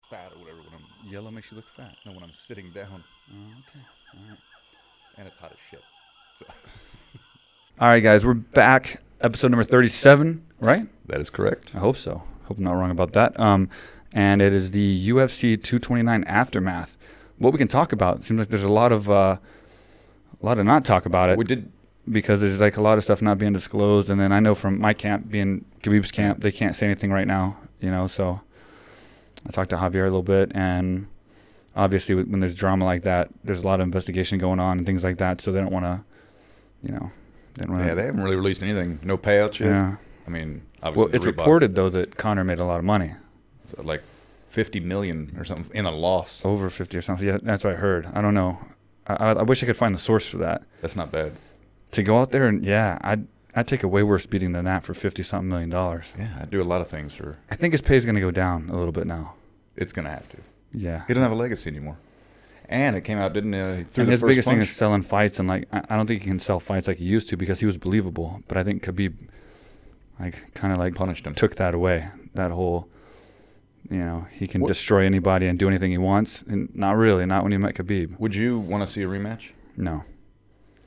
fat or whatever when I'm Yellow makes you look fat. no when I'm sitting down, Oh, okay. All right. and it's hot as shit. So. All right, guys, we're back. Episode number 37, right? That is correct. I hope so. Hope I'm not wrong about that. And it is the UFC 229 aftermath. What we can talk about. It seems like there's a lot of not talk about it. We did. Because there's like a lot of stuff not being disclosed, and then I know from my camp being Khabib's camp, they can't say anything right now, so I talked to Javier a little bit, and obviously when there's drama like that, there's a lot of investigation going on and things like that, so they don't want to, they haven't really released anything. No payouts yet. Yeah. I mean, obviously. Well, it's reported though that Conor made a lot of money. So like $50 million or something in a loss. Over 50 or something. Yeah, that's what I heard. I don't know. I wish I could find the source for that. That's not bad. To go out there and I'd take a way worse beating than that for $50-something million. Yeah, I'd do a lot of things for. I think his pay is going to go down a little bit now. It's gonna have to. Yeah. He doesn't have a legacy anymore. And it came out, didn't it? And his biggest thing is selling fights, and like I don't think he can sell fights like he used to because he was believable. But I think Khabib, kind of punished him, took that away. That whole, he can destroy anybody and do anything he wants, and not really, not when you met Khabib. Would you want to see a rematch? No.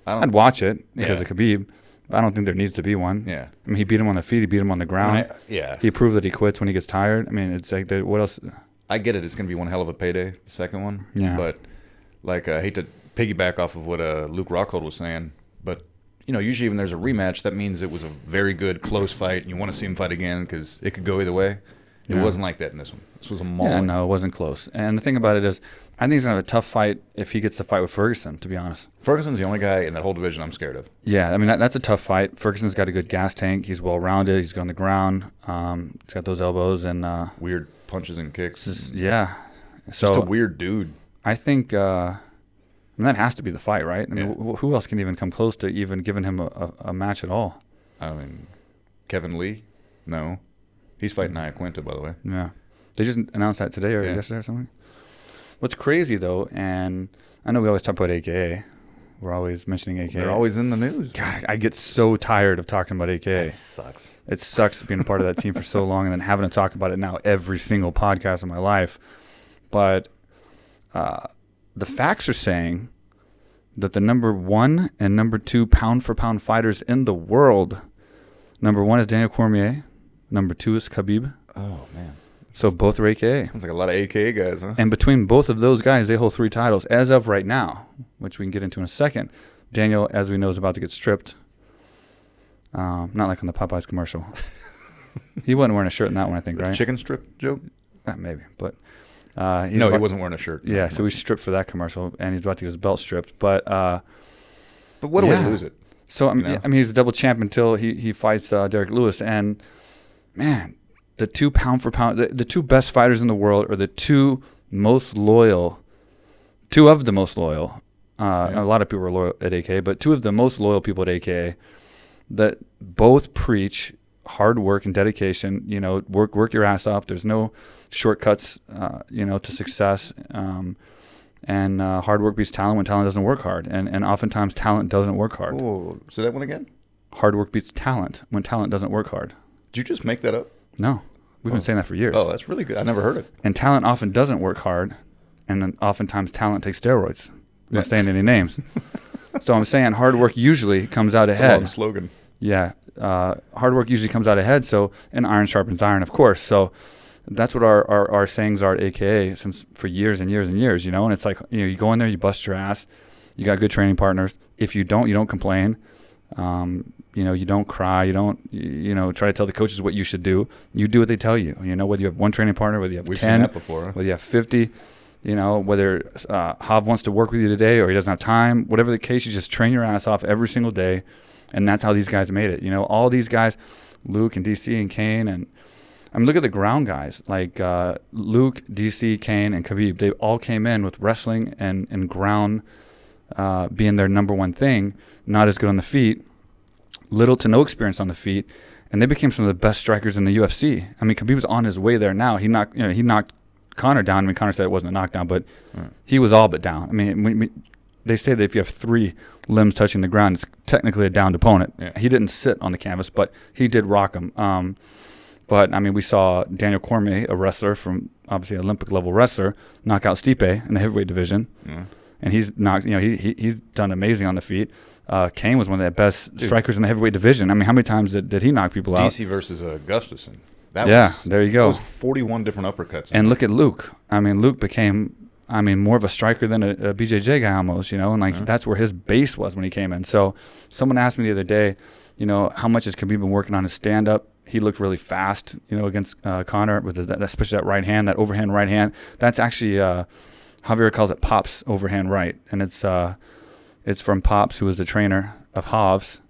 I'd watch it because of Khabib, but I don't think there needs to be one. Yeah. I mean, he beat him on the feet. He beat him on the ground. Yeah. He proved that he quits when he gets tired. I mean, it's like, what else? I get it. It's going to be one hell of a payday, the second one. Yeah. But, I hate to piggyback off of what Luke Rockhold was saying, but, usually when there's a rematch, that means it was a very good, close fight, and you want to see him fight again because it could go either way. It wasn't like that in this one. This was a mauling. Yeah, no, it wasn't close. And the thing about it is, I think he's going to have a tough fight if he gets to fight with Ferguson, to be honest. Ferguson's the only guy in that whole division I'm scared of. Yeah, I mean, that's a tough fight. Ferguson's got a good gas tank. He's well-rounded. He's good on the ground. He's got those elbows and weird punches and kicks. Just a weird dude. I think that has to be the fight, right? I mean, who else can even come close to even giving him a match at all? I mean, Kevin Lee? No. He's fighting Iaquinta, by the way. Yeah. They just announced that today or yesterday or something. What's crazy, though, and I know we always talk about AKA. We're always mentioning AKA. They're always in the news. God, I get so tired of talking about AKA. That sucks. It sucks being a part of that team for so long and then having to talk about it now every single podcast of my life. But the facts are saying that the number 1 and number 2 pound-for-pound fighters in the world, number 1 is Daniel Cormier, number 2 is Khabib. Oh, man. So both are AKA. Sounds like a lot of AKA guys, huh? And between both of those guys, they hold 3 titles as of right now, which we can get into in a second. Daniel, as we know, is about to get stripped. Not like on the Popeyes commercial. He wasn't wearing a shirt in that one, I think, right? Chicken strip joke? Maybe, but... he wasn't wearing a shirt. Yeah, so he's stripped for that commercial, and he's about to get his belt stripped. But what a way to lose it. So, I mean, he's a double champ until he fights Derrick Lewis. And, man, the 2 pound-for-pound, the 2 best fighters in the world are the 2 of the most loyal. A lot of people are loyal at AKA, but 2 of the most loyal people at AKA that both preach hard work and dedication. Work your ass off. There's no shortcuts, to success. And hard work beats talent when talent doesn't work hard. And oftentimes talent doesn't work hard. Oh, say that one again? Hard work beats talent when talent doesn't work hard. Did you just make that up? No. We've been saying that for years. Oh, that's really good. I never heard it. And talent often doesn't work hard. And then oftentimes talent takes steroids. I'm not saying any names. So I'm saying hard work usually comes out ahead. It's a long slogan. Yeah. Hard work usually comes out ahead. So, and iron sharpens iron, of course. So that's what our sayings are at AKA for years and years and years, and it's like, you go in there, you bust your ass, you got good training partners. If you don't complain. You don't cry, you don't, try to tell the coaches what you should do. You do what they tell you, whether you have 1 training partner, whether you have 10, seen that before, huh? Whether you have 50, whether Hav wants to work with you today or he doesn't have time, whatever the case, you just train your ass off every single day. And that's how these guys made it. All these guys, Luke and DC and Kane, and I mean, look at the ground guys like Luke, DC, Kane, and Khabib. They all came in with wrestling and ground being their number 1 thing, not as good on the feet, little to no experience on the feet, and they became some of the best strikers in the UFC. I mean, Khabib was on his way there now. He knocked Conor down. I mean, Conor said it wasn't a knockdown, but he was all but down. I mean, they say that if you have 3 limbs touching the ground, it's technically a downed opponent. Yeah. He didn't sit on the canvas, but he did rock him. But I mean, we saw Daniel Cormier, a wrestler from obviously an Olympic level wrestler, knock out Stipe in the heavyweight division, and he's knocked. You know, he's done amazing on the feet. Kane was one of the best strikers in the heavyweight division. I mean, how many times did he knock people out? DC versus Gustafsson. There you go. That was 41 different uppercuts. And look at Luke. I mean, Luke became, more of a striker than a BJJ guy almost, you know, and that's where his base was when he came in. So someone asked me the other day, you know, how much has Khabib been working on his stand-up? He looked really fast, you know, against Conor, with especially that right hand, that overhand right hand. That's actually, Javier calls it Pop's overhand right. And it's from Pops, who was the trainer of Hav's.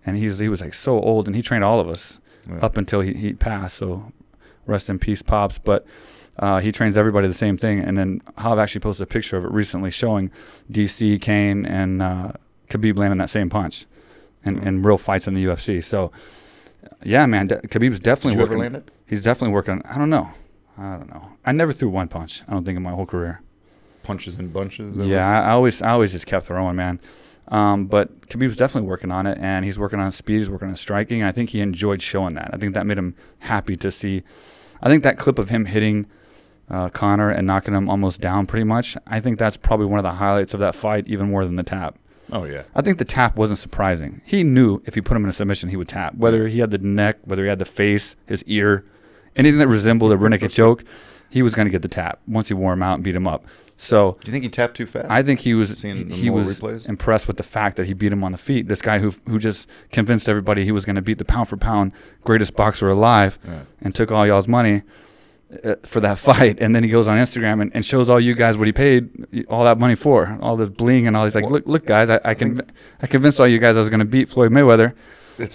And he was like so old, and he trained all of us up until he passed. So rest in peace, Pops. But he trains everybody the same thing. And then Hav actually posted a picture of it recently showing DC, Kane, and Khabib landing that same punch in real fights in the UFC. So, yeah, man, Khabib's definitely working. Did you ever land it? He's definitely working. I don't know. I never threw one punch, I don't think, in my whole career. Punches and bunches? Yeah, I always just kept throwing, man. But Khabib's definitely working on it, and he's working on speed, he's working on striking, and I think he enjoyed showing that. I think that made him happy to see. I think that clip of him hitting Conor and knocking him almost down pretty much, I think that's probably one of the highlights of that fight, even more than the tap. Oh, yeah. I think the tap wasn't surprising. He knew if he put him in a submission, he would tap. Whether he had the neck, whether he had the face, his ear, anything that resembled a rear naked choke, he was going to get the tap once he wore him out and beat him up. So, do you think he tapped too fast? I think he was replays? Impressed with the fact that he beat him on the feet. This guy who just convinced everybody he was going to beat the pound for pound greatest boxer alive, and took all y'all's money for that fight, and then he goes on Instagram and shows all you guys what he paid all that money for, all this bling and all. He's like, look guys, I convinced all you guys I was going to beat Floyd Mayweather.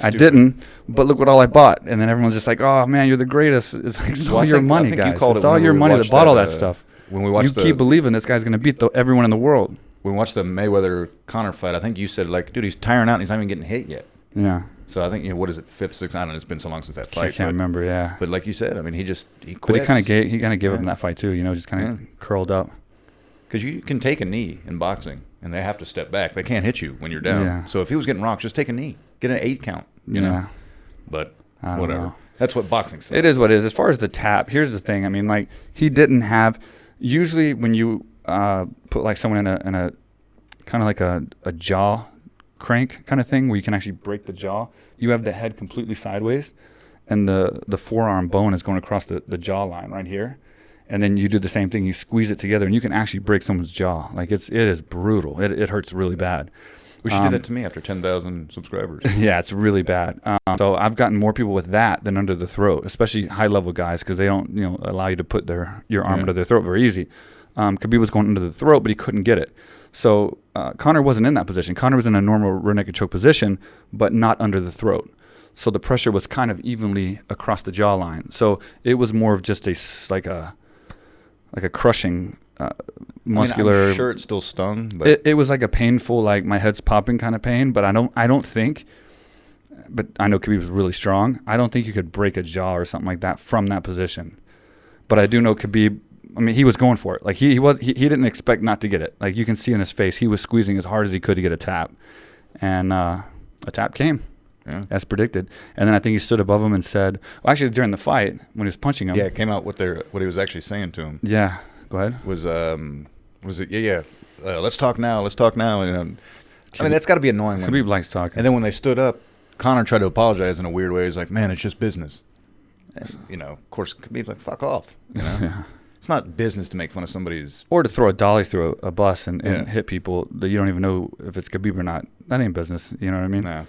I didn't, but look what all I bought. And then everyone's just like, oh man, you're the greatest. It's like, it's all your money, guys. It's all your money that bought all that stuff. When we watched keep believing this guy's going to beat everyone in the world. When we watched the Mayweather-Conor fight, I think you said, like, dude, he's tiring out and he's not even getting hit yet. Yeah. So I think, what is it, 5th, 6th? I don't know. It's been so long since that fight. I can't remember, yeah. But like you said, I mean, he quits. But he kind of gave up in that fight too, you know, just kind of curled up. Because you can take a knee in boxing, and they have to step back. They can't hit you when you're down. Yeah. So if he was getting rocked, just take a knee. Get an 8 count, you know. But whatever. Know. That's what boxing says. It is what it is. As far as the tap, here's the thing. I mean, like, he didn't have... Usually when you put like someone in a kind of like a jaw crank kind of thing where you can actually break the jaw, you have the head completely sideways and the forearm bone is going across the jaw line right here. And then you do the same thing. You squeeze it together and you can actually break someone's jaw. Like it is brutal. It hurts really bad. We should do that to me after 10,000 subscribers. Yeah, it's really bad. So I've gotten more people with that than under the throat, especially high-level guys, because they don't, allow you to put your arm under their throat very easy. Khabib was going under the throat, but he couldn't get it. So Conor wasn't in that position. Conor was in a normal rear naked choke position, but not under the throat. So the pressure was kind of evenly across the jawline. So it was more of just like a crushing. Muscular. I mean, I'm sure it still stung, but it was like a painful, like my head's popping kind of pain. But I don't think. But I know Khabib was really strong. I don't think you could break a jaw or something like that from that position. But I do know Khabib. I mean, he was going for it. Like he didn't expect not to get it. Like you can see in his face, he was squeezing as hard as he could to get a tap, and a tap came. Yeah. As predicted. And then I think he stood above him and said, well, actually during the fight when he was punching him. Yeah, it came out what he was actually saying to him. Yeah. Go ahead. Was it? Yeah. Let's talk now. Let's talk now. And I mean, that's got to be annoying. Khabib likes talking. And then when they stood up, Conor tried to apologize in a weird way. He's like, "Man, it's just business." And, of course, Khabib's like, "Fuck off." Yeah. It's not business to make fun of somebody's. Or to throw a dolly through a bus and hit people that you don't even know if it's Khabib or not. That ain't business. You know what I mean? No.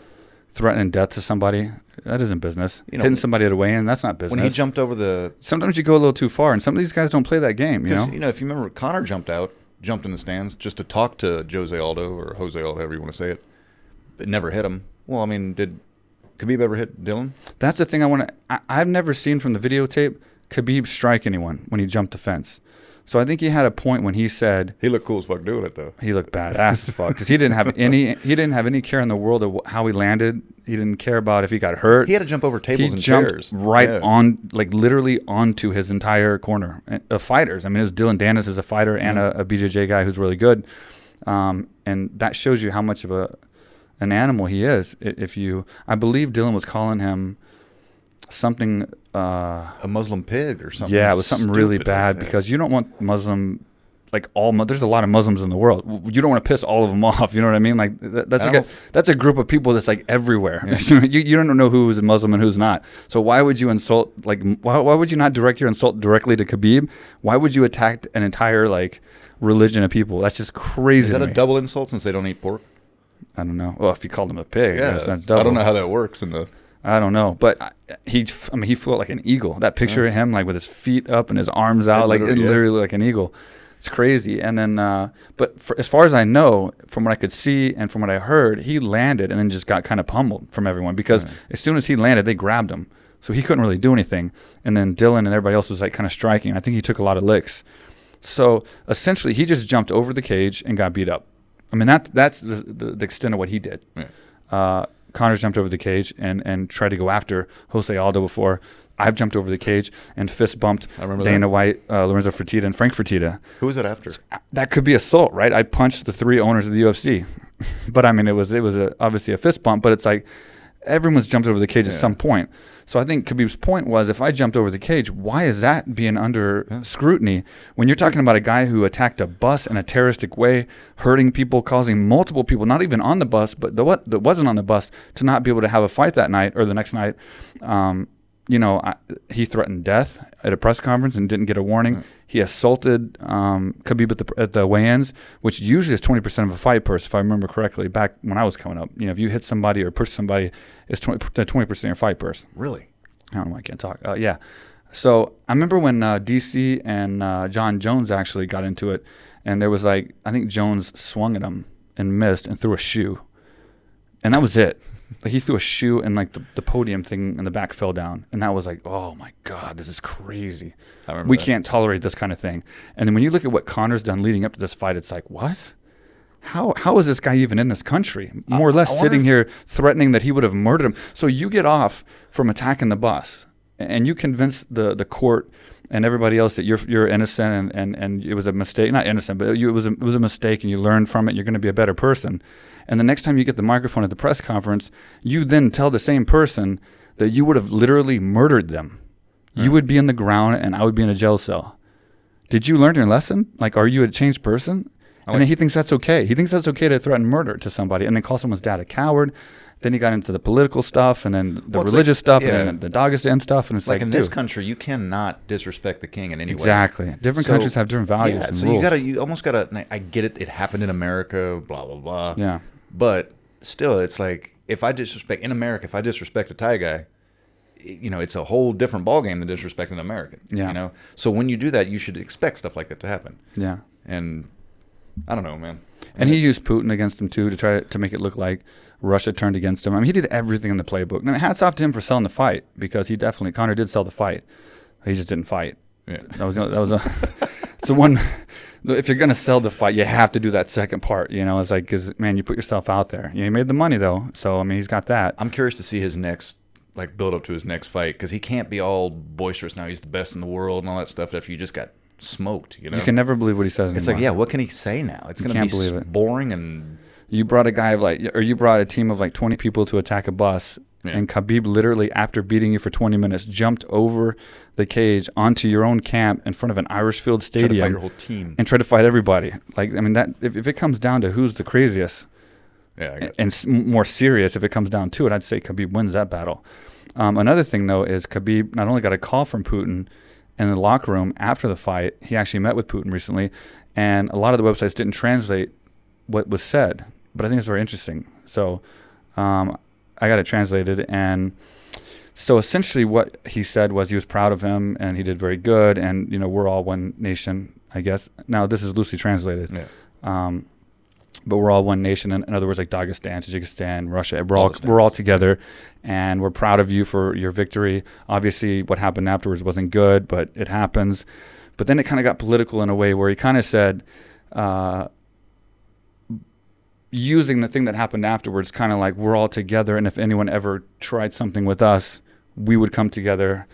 Threatening death to somebody, that isn't business. Hitting somebody at a weigh-in, that's not business. When he jumped over sometimes you go a little too far, and some of these guys don't play that game, you know? If you remember, Conor jumped in the stands just to talk to Jose Aldo, or Jose Aldo, however you want to say it. It never hit him. Well, I mean, did Khabib ever hit Dylan? That's the thing I've never seen from the videotape Khabib strike anyone when he jumped the fence. So I think he had a point when he said he looked cool as fuck doing it though. He looked badass as fuck because he didn't have any care in the world of how he landed. He didn't care about if he got hurt. He had to jump over tables and chairs. On, like literally onto his entire corner of fighters. I mean, it was Dylan Dennis is a fighter and a BJJ guy who's really good, and that shows you how much of an animal he is. I believe Dylan was calling him something. A Muslim pig or something. Yeah, it was something really bad like because you don't want Muslim. Like there's a lot of Muslims in the world. You don't want to piss all of them off. You know what I mean? Like that's a group of people that's like everywhere. Yeah. you don't know who's a Muslim and who's not. So why would you insult? Like why would you not direct your insult directly to Khabib? Why would you attack an entire like religion of people? That's just crazy. Is that a double insult since they don't eat pork? I don't know. Well, if you called him a pig, yeah, that's double. I don't know how that works I don't know, but he flew like an eagle. That picture of him like with his feet up and his arms out, like literally like an eagle. It's crazy. And then, but as far as I know, from what I could see and from what I heard, he landed and then just got kind of pummeled from everyone because as soon as he landed, they grabbed him. So he couldn't really do anything. And then Dylan and everybody else was like kind of striking. I think he took a lot of licks. So essentially, he just jumped over the cage and got beat up. I mean, that's the extent of what he did. Yeah. Conor jumped over the cage and tried to go after Jose Aldo before. I've jumped over the cage and fist bumped Dana White, Lorenzo Fertitta, and Frank Fertitta. Who was it after? That could be assault, right? I punched the 3 owners of the UFC. But, I mean, it was obviously a fist bump, but it's like everyone's jumped over the cage at some point. So I think Khabib's point was if I jumped over the cage, why is that being under scrutiny? When you're talking about a guy who attacked a bus in a terroristic way, hurting people, causing multiple people, not even on the bus, but that wasn't on the bus, to not be able to have a fight that night or the next night, he threatened death at a press conference and didn't get a warning. Right. He assaulted Khabib at the weigh-ins, which usually is 20% of a fight purse, if I remember correctly, back when I was coming up. If you hit somebody or push somebody, it's 20% of your fight purse. Really? I don't know why I can't talk. Yeah. So I remember when DC and John Jones actually got into it, and there was I think Jones swung at him and missed and threw a shoe. And that was it. Like he threw a shoe and like the podium thing in the back fell down. And that was like, oh my God, this is crazy. We can't tolerate this kind of thing. And then when you look at what Conor's done leading up to this fight, it's like, what? How is this guy even in this country? More or less sitting here threatening that he would have murdered him. So you get off from attacking the bus and you convince the court and everybody else that you're innocent and it was a mistake. Not innocent, but it was a mistake and you learn from it. You're going to be a better person. And the next time you get the microphone at the press conference, you then tell the same person that you would have literally murdered them. Right. You would be in the ground and I would be in a jail cell. Did you learn your lesson? Like, are you a changed person? And then he thinks that's okay. He thinks that's okay to threaten murder to somebody and then call someone's dad a coward. Then he got into the political stuff and then the religious stuff and the Dagestan stuff. And it's like in this country, you cannot disrespect the king in any way. Exactly. Different countries have different values and rules. So you almost got to, I get it. It happened in America, blah, blah, blah. Yeah. But still, it's like if I disrespect a Thai guy, it's a whole different ballgame than disrespecting an American. Yeah. So when you do that, you should expect stuff like that to happen. Yeah. And I don't know, man. And he used Putin against him too to try to make it look like Russia turned against him. I mean, he did everything in the playbook. And hats off to him for selling the fight because Conor did sell the fight. He just didn't fight. Yeah. It's the one. If you're going to sell the fight, you have to do that second part. It's like, because, man, you put yourself out there. He made the money, though. So, I mean, he's got that. I'm curious to see his next, build up to his next fight because he can't be all boisterous now. He's the best in the world and all that stuff after you just got smoked, You can never believe what he says anymore. It's like, yeah, what can he say now? It's going to be boring and... You brought you brought a team of 20 people to attack a bus, and Khabib literally, after beating you for 20 minutes, jumped over the cage onto your own camp in front of an Irish Field stadium. Tried to fight your whole team. And try to fight everybody. That if it comes down to who's the craziest, and more serious, if it comes down to it, I'd say Khabib wins that battle. Another thing, though, is Khabib not only got a call from Putin in the locker room after the fight, he actually met with Putin recently, and a lot of the websites didn't translate what was said. But I think it's very interesting. So I got it translated. And so essentially what he said was he was proud of him and he did very good. And, we're all one nation, I guess. Now, this is loosely translated. Yeah. But we're all one nation. In other words, like Dagestan, Tajikistan, Russia. We're all together. And we're proud of you for your victory. Obviously, what happened afterwards wasn't good, but it happens. But then it kind of got political in a way where he kind of said... using the thing that happened afterwards, kind of like we're all together, and if anyone ever tried something with us, we would come together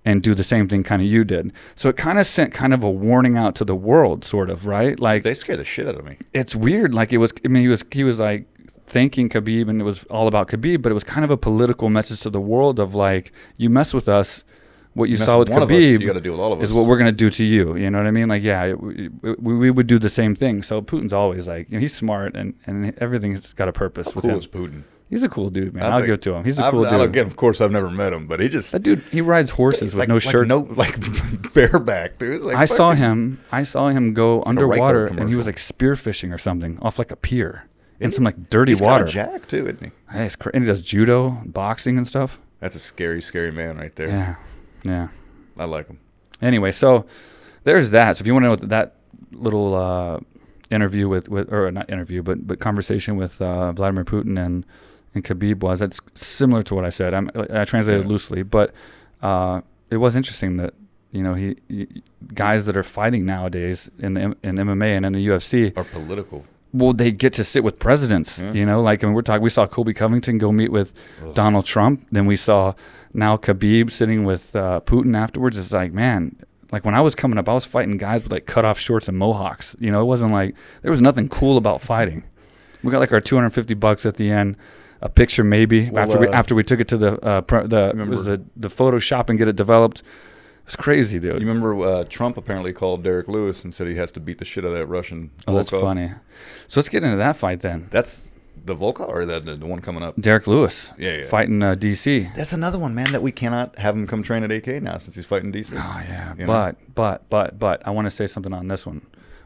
and do the same thing kind of you did. So it kind of sent kind of a warning out to the world, sort of, right? Like they scared the shit out of me. It's weird. Like he was like thanking Khabib, and it was all about Khabib, but it was kind of a political message to the world of like, you mess with us, what you saw with Khabib you got to deal with all of us. is what we're going to do to you. You know what I mean? Like, yeah, we would do the same thing. So Putin's always like, he's smart, and everything's got a purpose. How cool is Putin? He's a cool dude, man. I'll give it to him. He's a cool dude. Again, of course, I've never met him, but that dude, he rides horses with no shirt. Bareback, dude. I saw him go underwater, and he was like spearfishing or something off like a pier in some like dirty water. He's got a jack too, isn't he? Hey, and he does judo, boxing, and stuff. That's a scary, scary man right there. Yeah. I like him. Anyway, so there's that. So if you want to know what that little interview or not interview, but conversation with Vladimir Putin and Khabib was, that's similar to what I said. I translated loosely, but it was interesting that he guys that are fighting nowadays in MMA and in the UFC are political. Well, they get to sit with presidents, like, and we saw Colby Covington go meet with Donald Trump. Then we saw now Khabib sitting with Putin afterwards. It's like, man, like when I was coming up, I was fighting guys with like cut off shorts and mohawks. It wasn't like, there was nothing cool about fighting. We got like our $250 at the end, a picture maybe after we took it to the Photoshop and get it developed. It's crazy, dude. You remember Trump apparently called Derrick Lewis and said he has to beat the shit out of that Russian Volkov. Oh, that's funny. So let's get into that fight then. That's the Volkov or the one coming up? Derrick Lewis. Yeah. Fighting DC. That's another one, man, that we cannot have him come train at AK now since he's fighting DC. Oh, yeah. But I want to say something on this one.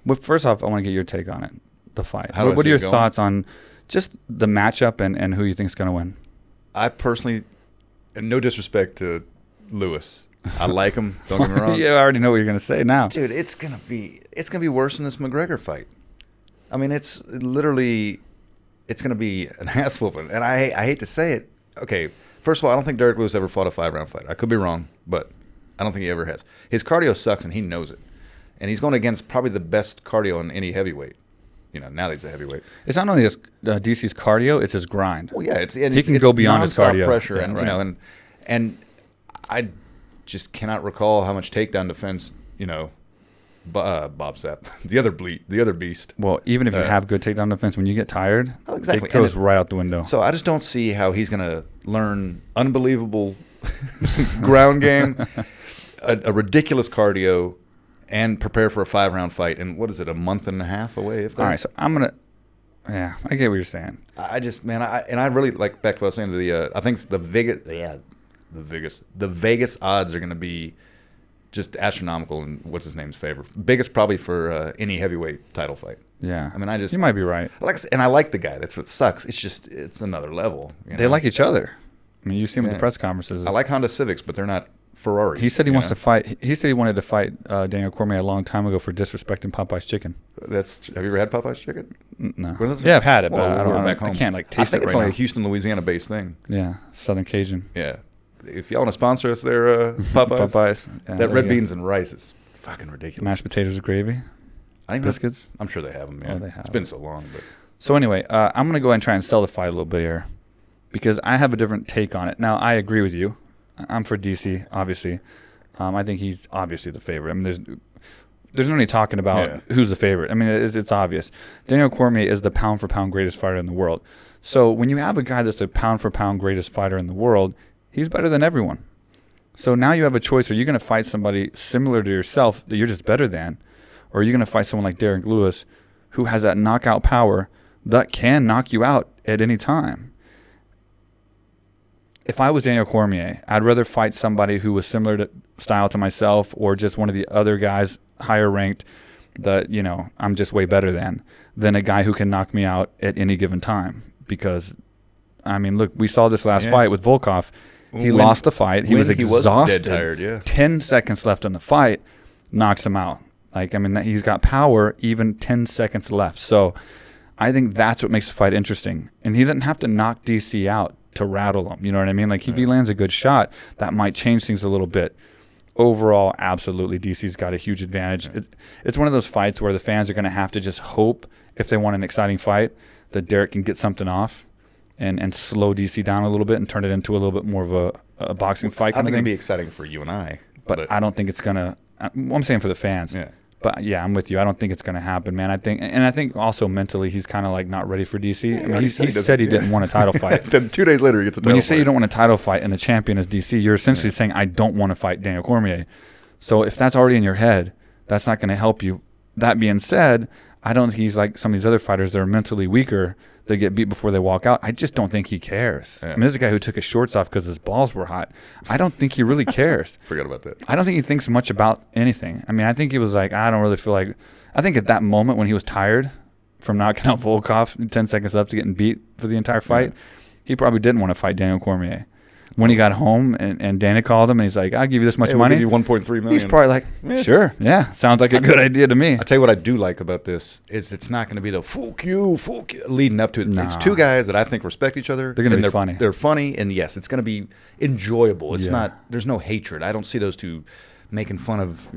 But first off, I want to get your take on it, the fight. What are your thoughts on just the matchup and who you think is going to win? I personally, and no disrespect to Lewis, I like him. Don't get me wrong. Yeah, I already know what you're gonna say now, dude. It's gonna be worse than this McGregor fight. I mean, it's gonna be an ass whooping, and I hate to say it. Okay, first of all, I don't think Derrick Lewis ever fought a 5-round fight. I could be wrong, but I don't think he ever has. His cardio sucks, and he knows it. And he's going against probably the best cardio in any heavyweight. Now that he's a heavyweight. It's not only his DC's cardio; it's his grind. Well, yeah, he can go beyond his cardio. Pressure, yeah, and and I just cannot recall how much takedown defense, Bob Sapp, the other beast. Well, even if you have good takedown defense, when you get tired, exactly. It goes right out the window. So I just don't see how he's going to learn unbelievable ground game, a ridiculous cardio, and prepare for a 5-round fight. And what is it, a month and a half away? All right, so I'm going to... Yeah, I get what you're saying. I just, man, I really, like, back to what I was saying, I think the Vegas odds are going to be just astronomical in what's his name's favor. Biggest probably for any heavyweight title fight. Yeah, I mean, you might be right. I like the guy. It sucks. It's another level. They like each other. I mean, you see him at the press conferences. I like Honda Civics, but they're not Ferraris. He said he wants to fight. He said he wanted to fight Daniel Cormier a long time ago for disrespecting Popeye's chicken. Have you ever had Popeye's chicken? No. Yeah, I've had it, but I can't like taste it. I think it's only a Houston, Louisiana-based thing. Yeah, Southern Cajun. Yeah. If y'all want to sponsor us there, Popeyes. Yeah, that red beans and rice is fucking ridiculous. Mashed potatoes with gravy. Biscuits. I'm sure they have them. Yeah. Oh, they have. It's been so long. But so anyway, I'm gonna go ahead and try and sell the fight a little bit here, because I have a different take on it. Now I agree with you. I'm for DC, obviously. I think he's obviously the favorite. I mean, there's no need talking about who's the favorite. I mean, it's obvious. Daniel Cormier is the pound-for-pound greatest fighter in the world. So when you have a guy that's the pound-for-pound greatest fighter in the world, he's better than everyone. So now you have a choice. Are you going to fight somebody similar to yourself that you're just better than? Or are you going to fight someone like Derrick Lewis, who has that knockout power that can knock you out at any time? If I was Daniel Cormier, I'd rather fight somebody who was similar style to myself, or just one of the other guys higher ranked that, I'm just way better than a guy who can knock me out at any given time. Because, I mean, look, we saw this last fight with Volkov. He lost the fight. He was exhausted. Dead tired, yeah. 10 seconds left in the fight, knocks him out. Like, I mean, he's got power even 10 seconds left. So I think that's what makes the fight interesting. And he didn't have to knock DC out to rattle him. You know what I mean? Like, if he lands a good shot, that might change things a little bit. Overall, absolutely, DC's got a huge advantage. It's one of those fights where the fans are going to have to just hope, if they want an exciting fight, that Derrick can get something off and slow DC down a little bit and turn it into a little bit more of a boxing fight. I think it'd be exciting for you and I. But I don't think it's going to – I'm saying for the fans. Yeah. But yeah, I'm with you. I don't think it's going to happen, man. I think also mentally he's kind of like not ready for DC. I mean, he said he didn't want a title fight. Then 2 days later he gets a title fight. When you say you don't want a title fight and the champion is DC, you're essentially saying I don't want to fight Daniel Cormier. So if that's already in your head, that's not going to help you. That being said, I don't think he's like some of these other fighters that are mentally weaker. They get beat before they walk out. I just don't think he cares. Yeah. I mean, there's a guy who took his shorts off because his balls were hot. I don't think he really cares. Forgot about that. I don't think he thinks much about anything. I mean, I think he was like, I don't really feel like – I think at that moment when he was tired from knocking out Volkov 10 seconds left to getting beat for the entire fight, he probably didn't want to fight Daniel Cormier. When he got home and Danny called him and he's like, I'll give you this much money. We'll give you $1.3 million. He's probably like, sure, yeah, sounds like a good idea to me. I tell you what I do like about this is it's not going to be the fuck you leading up to it. Nah. It's two guys that I think respect each other. They're going to be funny. They're funny, and yes, it's going to be enjoyable. It's not. There's no hatred. I don't see those two making fun of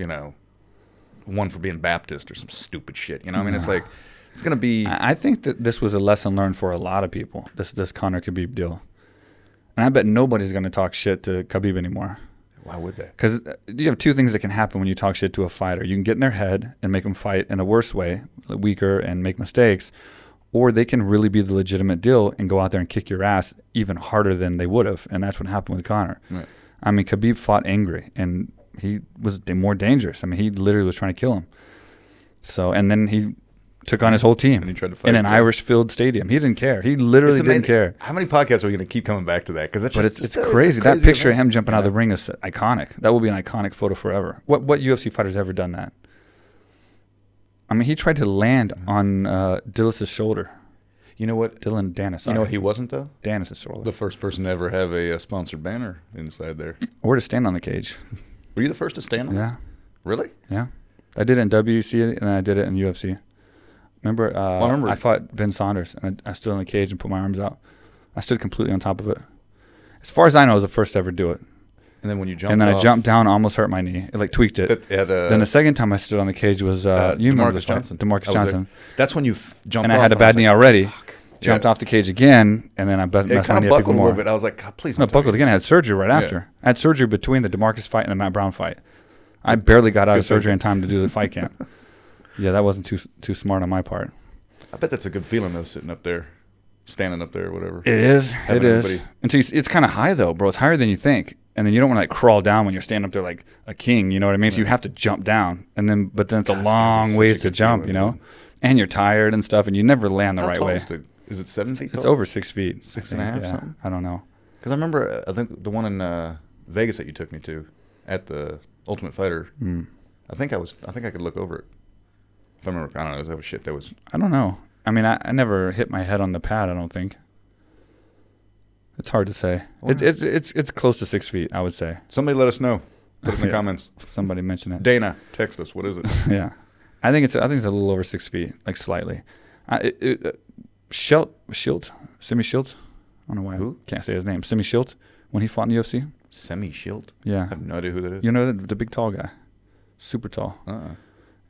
one for being Baptist or some stupid shit. I mean, it's like it's going to be. I think that this was a lesson learned for a lot of people. This Conor Khabib deal. And I bet nobody's going to talk shit to Khabib anymore. Why would they? Because you have two things that can happen when you talk shit to a fighter. You can get in their head and make them fight in a worse way, weaker, and make mistakes. Or they can really be the legitimate deal and go out there and kick your ass even harder than they would have. And that's what happened with Conor. Right. I mean, Khabib fought angry, and he was more dangerous. I mean, he literally was trying to kill him. So, and then he took on his whole team and he tried to fight in an Irish-filled stadium. He didn't care. He literally didn't care. How many podcasts are we going to keep coming back to that? Because it's crazy. That picture of him jumping out of the ring is iconic. That will be an iconic photo forever. What UFC fighter's ever done that? I mean, he tried to land on Dillas's shoulder. You know what? Dylan Dennis. You know what he wasn't, though? Dennis' shoulder. The first person to ever have a sponsored banner inside there. Or to stand on the cage. Were you the first to stand on it? Yeah. Really? Yeah. I did it in WEC, and I did it in UFC. Remember, I fought Ben Saunders, and I stood on the cage and put my arms out. I stood completely on top of it. As far as I know, I was the first to ever do it. And then when you jumped and then I jumped down, almost hurt my knee. It like tweaked it. Then the second time I stood on the cage was DeMarcus Johnson. DeMarcus Johnson. That's when you jumped and off. I had a bad knee already. Jumped off the cage again, and then I messed my knee up even more. I was like, God, please. No, buckled again. I had surgery right after. I had surgery between the DeMarcus fight and the Matt Brown fight. I barely got out of surgery in time to do the fight camp. Yeah, that wasn't too smart on my part. I bet that's a good feeling, though, sitting up there, standing up there, whatever. It is. It is. Until it's kind of high, though, bro. It's higher than you think. And then you don't want to like crawl down when you're standing up there like a king, you know what I mean? Right. So you have to jump down, but then it's a long ways to jump, you know? And you're tired and stuff, and you never land the right way. Is it 7 feet tall? It's over 6 feet. 6.5 something? I don't know. Because I remember, I think the one in Vegas that you took me to at the Ultimate Fighter, I think I could look over it. If I remember, I don't know, that was shit. I don't know. I mean, I never hit my head on the pad, I don't think. It's hard to say. It's close to 6 feet, I would say. Somebody let us know. Put it in the comments. Somebody mention it. Dana, text us. What is it? Yeah. I think it's a little over 6 feet, like slightly. Simi Schilt. I don't know why I can't say his name. Simi Schilt, when he fought in the UFC. Simi Schilt? Yeah. I have no idea who that is. You know the big tall guy. Super tall.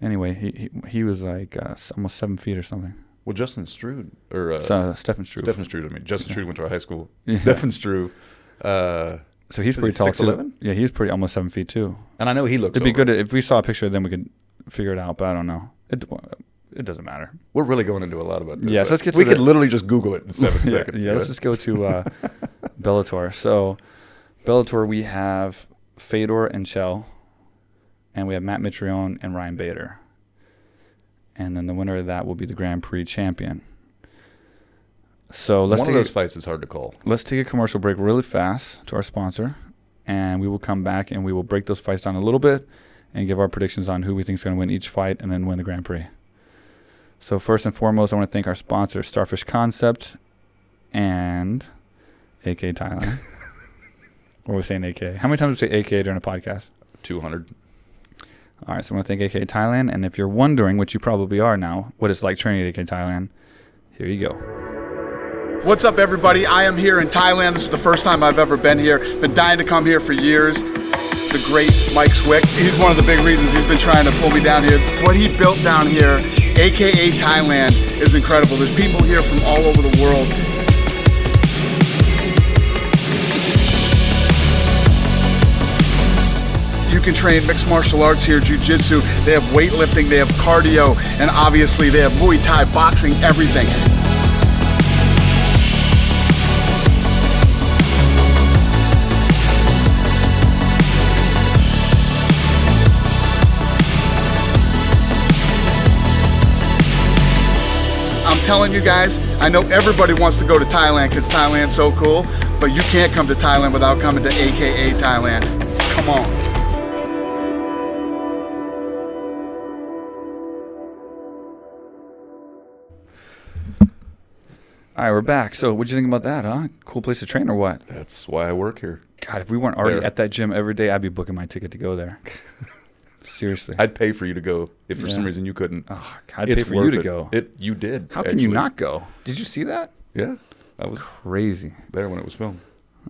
Anyway, he was like almost 7 feet or something. Well, Justin Strude. Stefan Struve. Stefan Strude, I mean. Justin Strude went to our high school. Yeah. Stefan Struve. So he's pretty tall, 6'11"? too. Yeah, he's pretty almost 7 feet, too. And I know he looks It'd be good if we saw a picture of them, we could figure it out, but I don't know. It doesn't matter. We're really going into a lot about this. Yeah, so let's get to we could literally just Google it in 7 seconds. Yeah, let's just go to Bellator. So, Bellator, we have Fedor and Chell, and we have Matt Mitrione and Ryan Bader. And then the winner of that will be the Grand Prix champion. So one of those fights is hard to call. Let's take a commercial break really fast to our sponsor, and we will come back and we will break those fights down a little bit and give our predictions on who we think is going to win each fight and then win the Grand Prix. So first and foremost, I want to thank our sponsor, Starfish Concept and AKA Thailand. Or we're saying AKA. How many times do we say AKA during a podcast? 200. All right, so I want to thank AKA Thailand. And if you're wondering, which you probably are now, what it's like training at AKA Thailand, here you go. What's up, everybody? I am here in Thailand. This is the first time I've ever been here. Been dying to come here for years. The great Mike Swick, he's one of the big reasons he's been trying to pull me down here. What he built down here, AKA Thailand, is incredible. There's people here from all over the world. You can train mixed martial arts here, jiu-jitsu. They have weightlifting, they have cardio, and obviously they have Muay Thai, boxing, everything. I'm telling you guys, I know everybody wants to go to Thailand because Thailand's so cool, but you can't come to Thailand without coming to AKA Thailand. Come on. All right, we're back. So what'd you think about that, huh? Cool place to train or what? That's why I work here. God, if we weren't already There. at that gym every day, I'd be booking my ticket to go there. Seriously. I'd pay for you to go if for some reason you couldn't. Oh, I'd It's pay for you worth to it. go. You did. How can you actually. not go? Did you see that? Yeah, I was Crazy. there when it was filmed.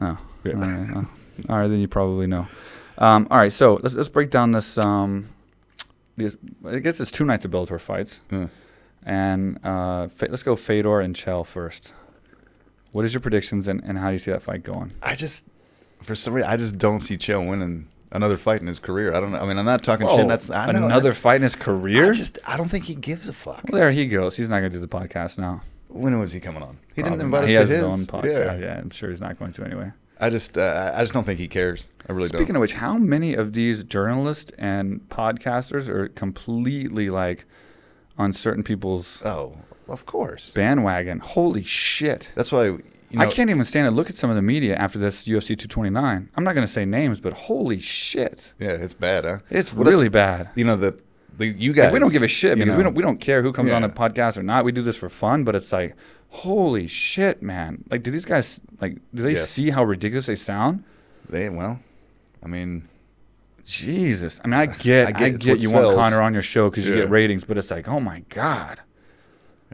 Oh. Yeah. All right, all right, then you probably know. All right, so let's break down this. I guess it's 2 nights of Bellator fights. Yeah. And let's go Fedor and Chell first. What is your predictions and how do you see that fight going? For some reason, I just don't see Chael winning another fight in his career. I don't know. I mean, I'm not talking Oh, shit. I know, another fight in his career? I don't think he gives a fuck. Well, there he goes. He's not going to do the podcast now. When was he coming on? He Probably didn't invite us he to has his. own podcast. Yeah. Yeah, I'm sure he's not going to anyway. I just don't think he cares. I really Speaking don't. of which, how many of these journalists and podcasters are completely like on certain people's Oh, of course. bandwagon? Holy shit. That's why. I can't even stand to look at some of the media after this UFC 229. I'm not going to say names, but holy shit. Yeah, it's bad, huh? It's Well, really bad. You know you guys. Like, we don't give a shit because we don't care who comes on the Yeah. podcast or not. We do this for fun, but it's like, holy shit, man. Like, do these guys, do they Yes. see how ridiculous they sound? I mean, Jesus. I mean, I get it's what you want sells. Connor on your show because you Yeah. get ratings, but it's like, oh my God.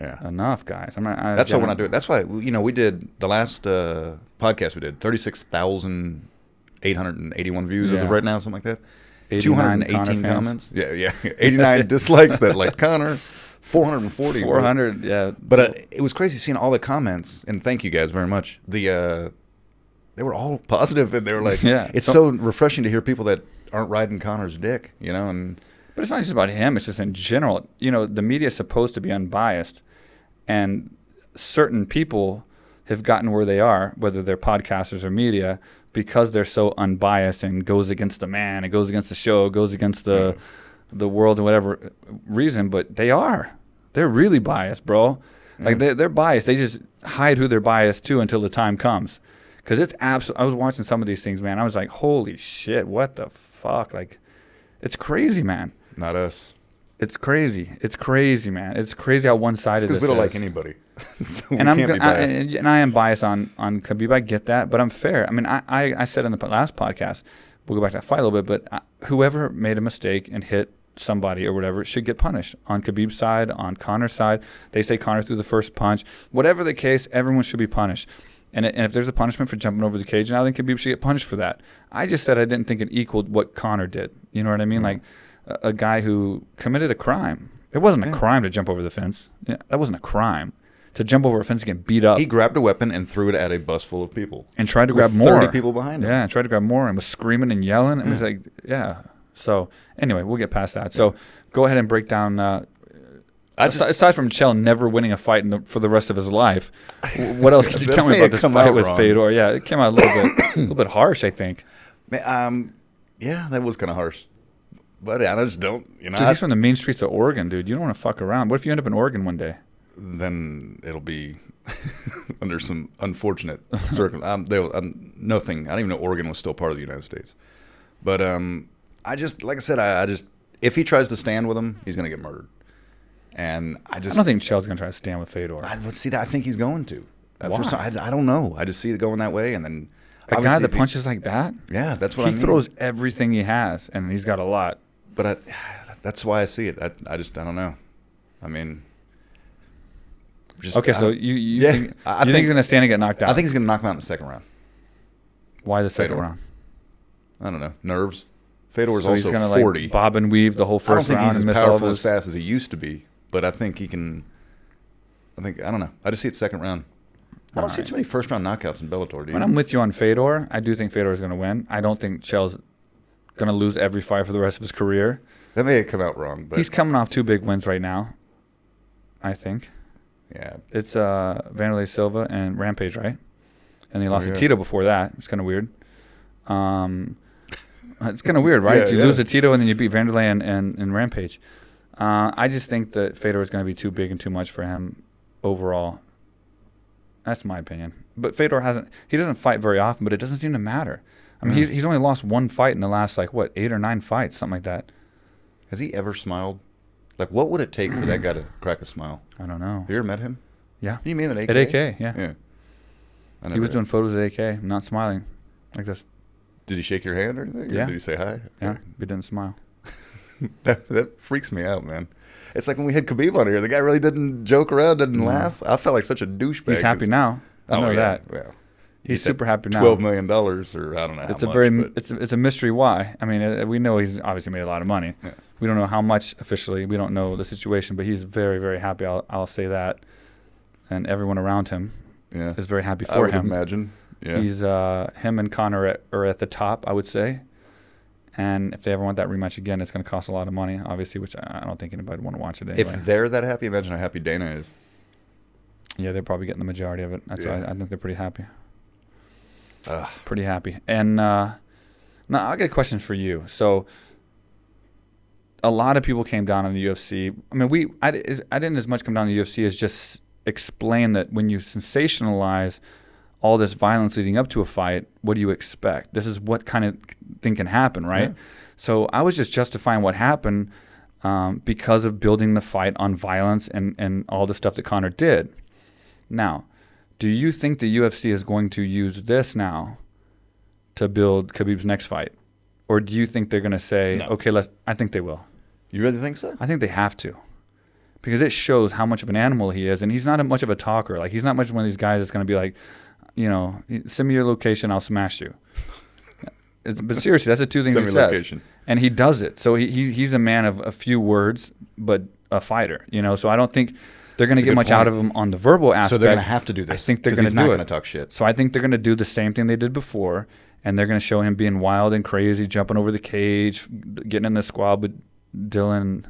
yeah. Enough, guys. That's why when I do it. That's why we did the last podcast we did 36,881 views as of Yeah. right now, something like that. 89 218 Connor fans. comments. Yeah. 89 dislikes that like Connor. 440. 400, yeah. But it was crazy seeing all the comments, and thank you guys very much. They were all positive, and they were like, Yeah. it's so refreshing to hear people that aren't riding Connor's dick, and But it's not just about him. It's just in general. The media is supposed to be unbiased, and certain people have gotten where they are, whether they're podcasters or media, because they're so unbiased and goes against the man, it goes against the show, it goes against the world and whatever reason. But they're really biased, bro. Like they're biased. They just hide who they're biased to until the time comes. Because it's absolutely. I was watching some of these things, man. I was like, holy shit, what the fuck? Like, it's crazy, man. not us. It's crazy. It's crazy, man. It's crazy how one-sided this Because we don't is. like anybody. So we And can't be biased. and I am biased on Khabib. I get that, but I'm fair. I mean, I said in the last podcast, we'll go back to that fight a little bit, but whoever made a mistake and hit somebody or whatever should get punished. On Khabib's side, on Connor's side, they say Connor threw the first punch. Whatever the case, everyone should be punished. And if there's a punishment for jumping over the cage now, then Khabib should get punished for that. I just said I didn't think it equaled what Connor did. You know what I mean? Like a guy who committed a crime. It wasn't a crime to jump over the fence. Yeah, that wasn't a crime. To jump over a fence and get beat up. He grabbed a weapon and threw it at a bus full of people. And tried to with grab more. 30 people behind him. Yeah, and tried to grab more and was screaming and yelling. It was like, yeah. So, anyway, we'll get past that. So, go ahead and break down. Aside from Chell never winning a fight for the rest of his life, what else can you That tell me may about have this come fight out with wrong. Fedor? Yeah, it came out a little bit harsh, I think. Yeah, that was kind of harsh. But I just don't, Dude, he's from the main streets of Oregon, dude. You don't want to fuck around. What if you end up in Oregon one day? then it'll be under some unfortunate circumstances. Nothing. I don't even know Oregon was still part of the United States. But I just, like I said, I just, if he tries to stand with him, he's going to get murdered. And I don't think Chell's going to try to stand with Fedor. I think he's going to. Why? I don't know. I just see it going that way, and then A guy obviously that if he- punches like that? Yeah, that's what I He mean. throws everything he has, and he's got a lot. But that's why I see it. I don't know. I mean, Okay, so you Yeah, think, I you think think- he's going to stand and get knocked out? I think he's going to knock him out in the second round. Why the second Fedor. round? I don't know. Nerves. Fedor's So he's also going to 40. like bob and weave the whole I don't first think round he's as and miss all of powerful as his. fast as he used to be, but I think he can. I don't know. I just see it second round. I don't see too many first round knockouts in Bellator, do you? When I'm with you on Fedor, I do think Fedor is going to win. I don't think Chell's going to lose every fight for the rest of his career. That may have come out wrong, but He's coming off 2 big wins right now, I think. yeah. It's Vanderlei Silva and Rampage, right? And he lost yeah. to Tito before that. It's kind of weird. It's kind of weird, right? You lose to Tito and then you beat Vanderlei and Rampage. I just think that Fedor is going to be too big and too much for him overall. That's my opinion. But Fedor doesn't fight very often, but it doesn't seem to matter. I mean, he's only lost 1 fight in the last, 8 or 9 fights, something like that. Has he ever smiled? Like, what would it take for that guy to crack a smile? I don't know. Have you ever met him? Yeah. You meet him at AKA? At AKA, yeah. Yeah. He was doing photos at AKA, not smiling like this. Did he shake your hand or anything? Or Yeah. did he say hi? Yeah, he didn't smile. That freaks me out, man. It's like when we had Khabib on here. The guy really didn't joke around, didn't laugh. I felt like such a douchebag. He's happy now. I know that. Yeah. He's super happy now. $12 million, or I don't know It's how a much. it's a mystery why. I mean, we know he's obviously made a lot of money. Yeah. We don't know how much officially. We don't know the situation, but he's very, very happy. I'll say that. And everyone around him Yeah. is very happy I for would him. imagine. Yeah. He's him and Conor are at the top, I would say. And if they ever want that rematch again, it's going to cost a lot of money, obviously, which I don't think anybody would want to watch it anyway. If they're that happy, imagine how happy Dana is. Yeah, they're probably getting the majority of it. That's why I think they're pretty happy. Ugh. Pretty happy. And now I got a question for you. So a lot of people came down on the UFC. I mean, I didn't as much come down on the UFC as just explain that when you sensationalize all this violence leading up to a fight, what do you expect? This is what kind of thing can happen, right? Yeah. So I was just justifying what happened because of building the fight on violence and all the stuff that Conor did. Now, do you think the UFC is going to use this now to build Khabib's next fight? Or do you think they're going to say, No. okay, I think they will. You really think so? I think they have to. Because it shows how much of an animal he is. And he's not much of a talker. Like, he's not much one of these guys that's going to be like, send me your location, I'll smash you. But seriously, that's the 2 things Send he me says. location. And he does it. So he's a man of a few words, but a fighter. So I don't think they're going to That's a get good much point. out of him on the verbal aspect. So they're going to have to do this. I think they're 'cause going he's to not do going it. to talk shit. So I think they're going to do the same thing they did before, and they're going to show him being wild and crazy, jumping over the cage, getting in the squad with Dylan.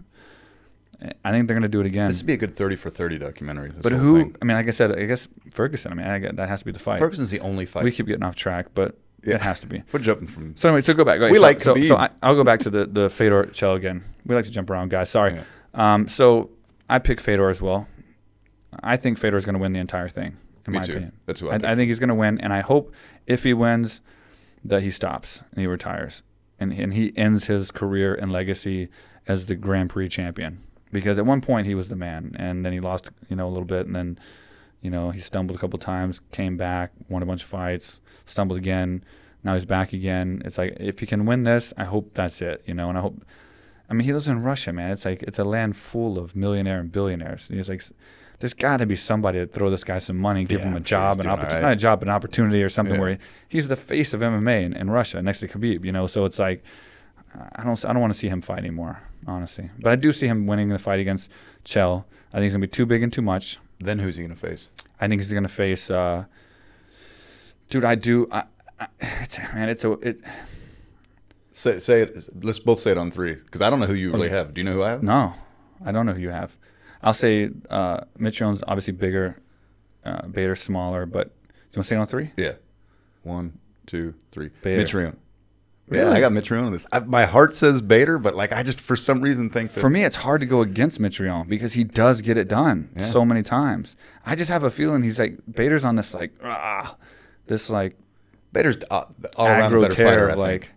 I think they're going to do it again. This would be a good 30 for 30 documentary. But who? Thing. I mean, like I said, I guess Ferguson. That has to be the fight. Ferguson's the only fight. We keep getting off track, but it has to be. We're jumping from. So anyway, go back. We like Khabib. So I'll go back to the Fedor Chell again. We like to jump around, guys. Sorry. Yeah. So I pick Fedor as well. I think Fedor is going to win the entire thing. In Me my too. opinion, That's who I think he's going to win, and I hope if he wins, that he stops and he retires, and he ends his career and legacy as the Grand Prix champion. Because at one point he was the man, and then he lost, a little bit, and then, he stumbled a couple times, came back, won a bunch of fights, stumbled again. Now he's back again. It's like, if he can win this, I hope that's it, and I hope. I mean, he lives in Russia, man. It's like it's a land full of millionaire and billionaires. And he's like, there's got to be somebody to throw this guy some money, give him a job, an opportunity, not a job, an opportunity or something where he's the face of MMA in Russia next to Khabib, So it's like, I don't want to see him fight anymore, honestly. But I do see him winning the fight against Chell. I think he's going to be too big and too much. Then who's he going to face? I think he's going to face dude, I do Say it. Let's both say it on 3, because I don't know who you really have. Do you know who I have? No, I don't know who you have. I'll say Mitrione's obviously bigger, Bader's smaller, but do you want to say it on 3? Yeah. 1, 2, 3. Bader. Mitrione. Really? Yeah, I got Mitrione on this. My heart says Bader, but I just for some reason think that. For me, it's hard to go against Mitrione because he does get it done so many times. I just have a feeling he's like, Bader's on this Bader's all around a better fighter, I think.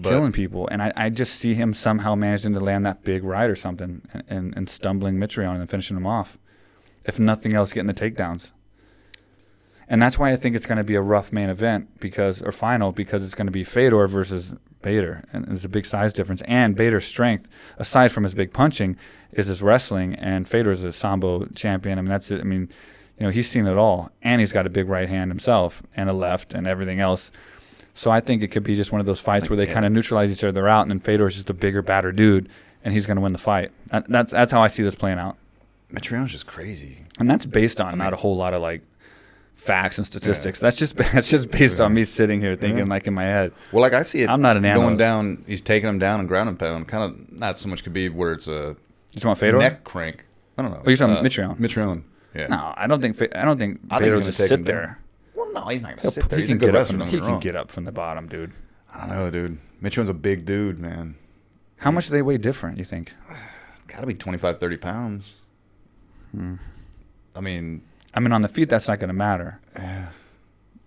Killing people. And I just see him somehow managing to land that big right or something and stumbling Mitrione and then finishing him off. If nothing else, getting the takedowns. And that's why I think it's going to be a rough main event final because it's going to be Fedor versus Bader. And there's a big size difference. And Bader's strength, aside from his big punching, is his wrestling. And Fedor's a Sambo champion. I mean, that's it. I mean, he's seen it all. And he's got a big right hand himself and a left and everything else. So I think it could be just one of those fights where they kind of neutralize each other out, and then Fedor's just a bigger, badder dude, and he's going to win the fight. That's how I see this playing out. Mitrione's just crazy. And that's based on not a whole lot of facts and statistics. That's just based on me sitting here thinking like in my head. Well, like I see it. I'm not an going analyst. down. He's taking him down and ground and pound. Kind of not so much Khabib where it's a You want Fedor? neck crank. I don't know. Oh, you're talking Mitrione. Mitrione. Yeah. No, I don't think he's Fedor's gonna just take sit him there. down. Well, no, he's not going to sit there. He He's a can good get up wrestler. from Don't he get me can wrong. get up from the bottom, dude. I don't know, dude. Mitrione's a big dude, man. How much do they weigh different, you think? Got to be 25, 30 pounds. I mean, on the feet, that's not going to matter.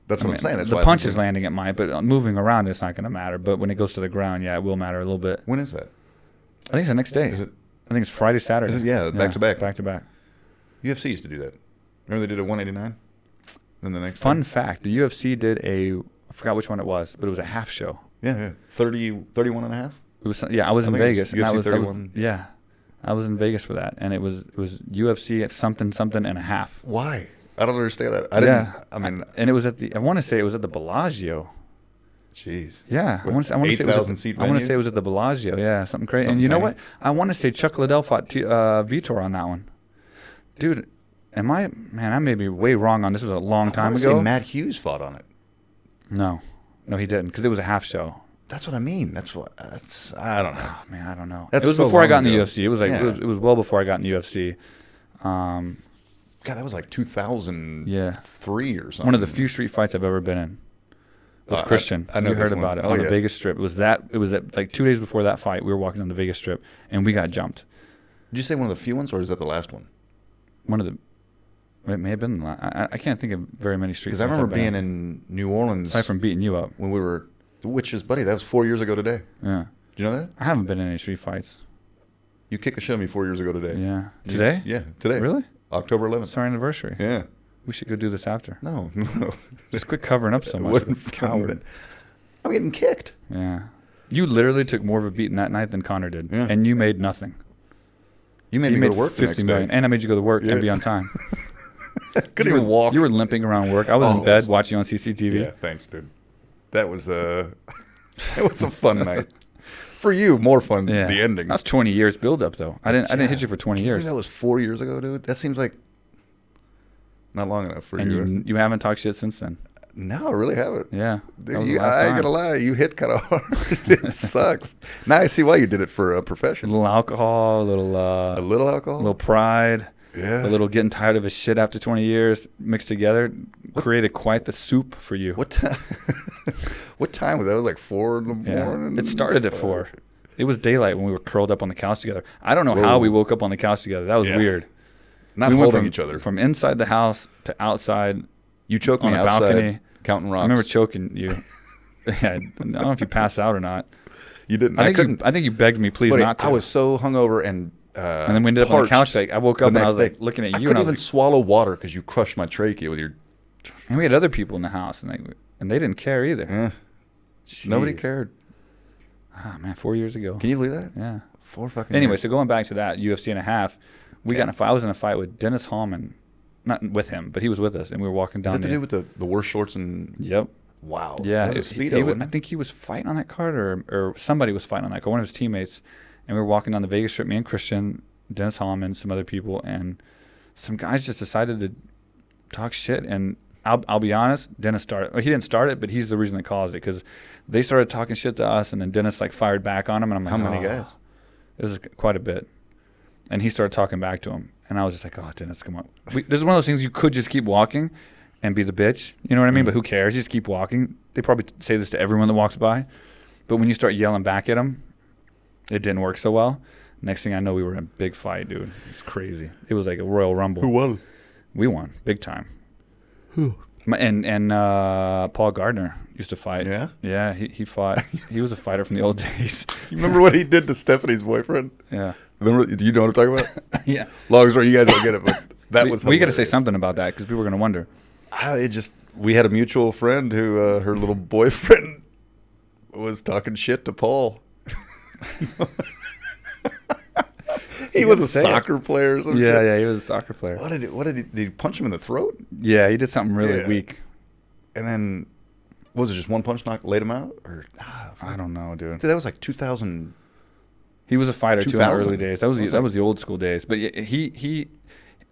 that's what I'm saying. That's the why punch is landing at might, but moving around, it's not going to matter. But when it goes to the ground, yeah, it will matter a little bit. When is that? I think it's the next day. Is it? I think it's Friday, Saturday. Is it? Yeah, back to back. Back to back. UFC used to do that. Remember they did a 189? Then the next Fun day? fact, the UFC did I forgot which one it was, but it was a half show. Yeah. 31 and a half? It was, yeah, I was in think it was Vegas. and UFC that was 31. Yeah. I was in Vegas for that, and it was UFC at something and a half. Why? I don't understand that. I didn't. I mean, and it was I want to say it was at the Bellagio. jeez. Yeah, What, I want to say it was 8,000 seat I want venue? to say it was at the Bellagio. Yeah, something crazy. Something And you know tiny. what? I want to say Chuck Liddell fought Vitor on that one. Dude, I may be way wrong on this. Was a long time I ago. say Matt Hughes fought on it. No, he didn't, because it was a half show. That's what I mean. I don't know. Oh, man, I don't know. That's it was so before I got long in the ago. UFC. It was like Yeah. it was well before I got in the UFC. God, that was like 2003 or something. One of the few street fights I've ever been in. With Christian. I know you this heard one. about it Oh, on the yeah. Vegas Strip. It was at like 2 days before that fight. We were walking on the Vegas Strip, and we got jumped. Did you say one of the few ones, or is that the last one? It may have been the last. I can't think of very many street Because fights. I remember I've been being in New Orleans aside from beating you up. when we were, which is, buddy, that was 4 years ago today. Yeah. Do you know that? I haven't been in any street fights. You kicked a show me 4 years ago today. Yeah. Today? Yeah, today. Really? October 11th. It's our anniversary. Yeah. We should go do this after. No. Just quit covering up so It much. wasn't Coward. fun. I'm getting kicked. Yeah. You literally took more of a beating that night than Connor did. Yeah. And you made nothing. You made me go to work the next 50 million. day. And I made you go to work Yeah. and be on time. Couldn't even walk. You were limping around work. I was in Oh, bed watching on CCTV. Yeah, thanks, dude. That was it was a fun night. For you, more fun Yeah. the ending. That's 20 years build up though. I didn't hit you for 20 Do you years. think that was 4 years ago, dude? That seems like not long enough for And you. you haven't talked shit since then. No, I really haven't. Yeah. That was the You, last I ain't time. gonna lie, you hit kind of hard. It sucks. Now I see why you did it for a A profession. little alcohol, A little alcohol. a little pride, Yeah. a little getting tired of his shit after 20 years mixed together created quite the soup for you. What time? What time was that? It was like 4 in the Yeah. morning. It started at 4. It was daylight when we were curled up on the couch together. I don't know how we woke up on the couch together. That was Yeah. weird. Not We went holding from, each other. From inside the house to outside. You choked on me a outside, balcony. counting rocks. I remember choking you. Yeah, I don't know if you passed out or not. You didn't. I I think couldn't. I think you begged me please Buddy, not to. I was so hungover and and then we ended up on the couch. Like I woke up and I was like looking at you, I and couldn't I was even like, swallow water because you crushed my trachea with your. and we had other people in the house, and they didn't care either. Eh, nobody Jeez. cared. Ah man, 4 years ago. Can you believe that? Yeah. 4 fucking. Anyway, years. so going back to that UFC and a half, we got in a fight. I was in a fight with Dennis Hallman, not with him, but he was with us, and we were walking Does down that to do with the worst shorts and? Yep. Wow. Yeah. That was a He speedo. was- wasn't I it? think he was fighting on that card, or somebody was fighting on that card. One of his teammates, and we were walking down the Vegas Strip. Me and Christian, Dennis Hallman, some other people, and some guys just decided to talk shit. And I'll be honest, Dennis started. Well, he didn't start it, but he's the reason that caused it, because they started talking shit to us, and then Dennis like fired back on him, and I'm like, How many "Oh." guys? It was quite a bit. And he started talking back to him. And I was just like, oh, Dennis, come on. This is one of those things you could just keep walking and be the bitch. You know what I mean? But who cares? You just keep walking. They probably say this to everyone that walks by. But when you start yelling back at them, it didn't work so well. Next thing I know, we were in a big fight, dude. It's crazy. It was like a Royal Rumble. Who won? We won. Big time. Who? And Paul Gardner used to fight. Yeah? Yeah, he fought. He was a fighter from the old days. You remember what he did to Stephanie's boyfriend? Yeah. Remember? Do you know what I'm talking about? Yeah. Long story, you guys don't get it, but that was. We got to say hilarious. something about that because people are going to wonder. We had a mutual friend who her little boyfriend was talking shit to Paul. He was a soccer player or something. Yeah, he was a soccer player. Did he punch him in the throat? Yeah, he did something really Yeah. weak. And then, was it just one punch laid him out? Or I don't know, dude. Dude, that was like 2000. He was a fighter too in the 2000? early days. That was the old school days. But he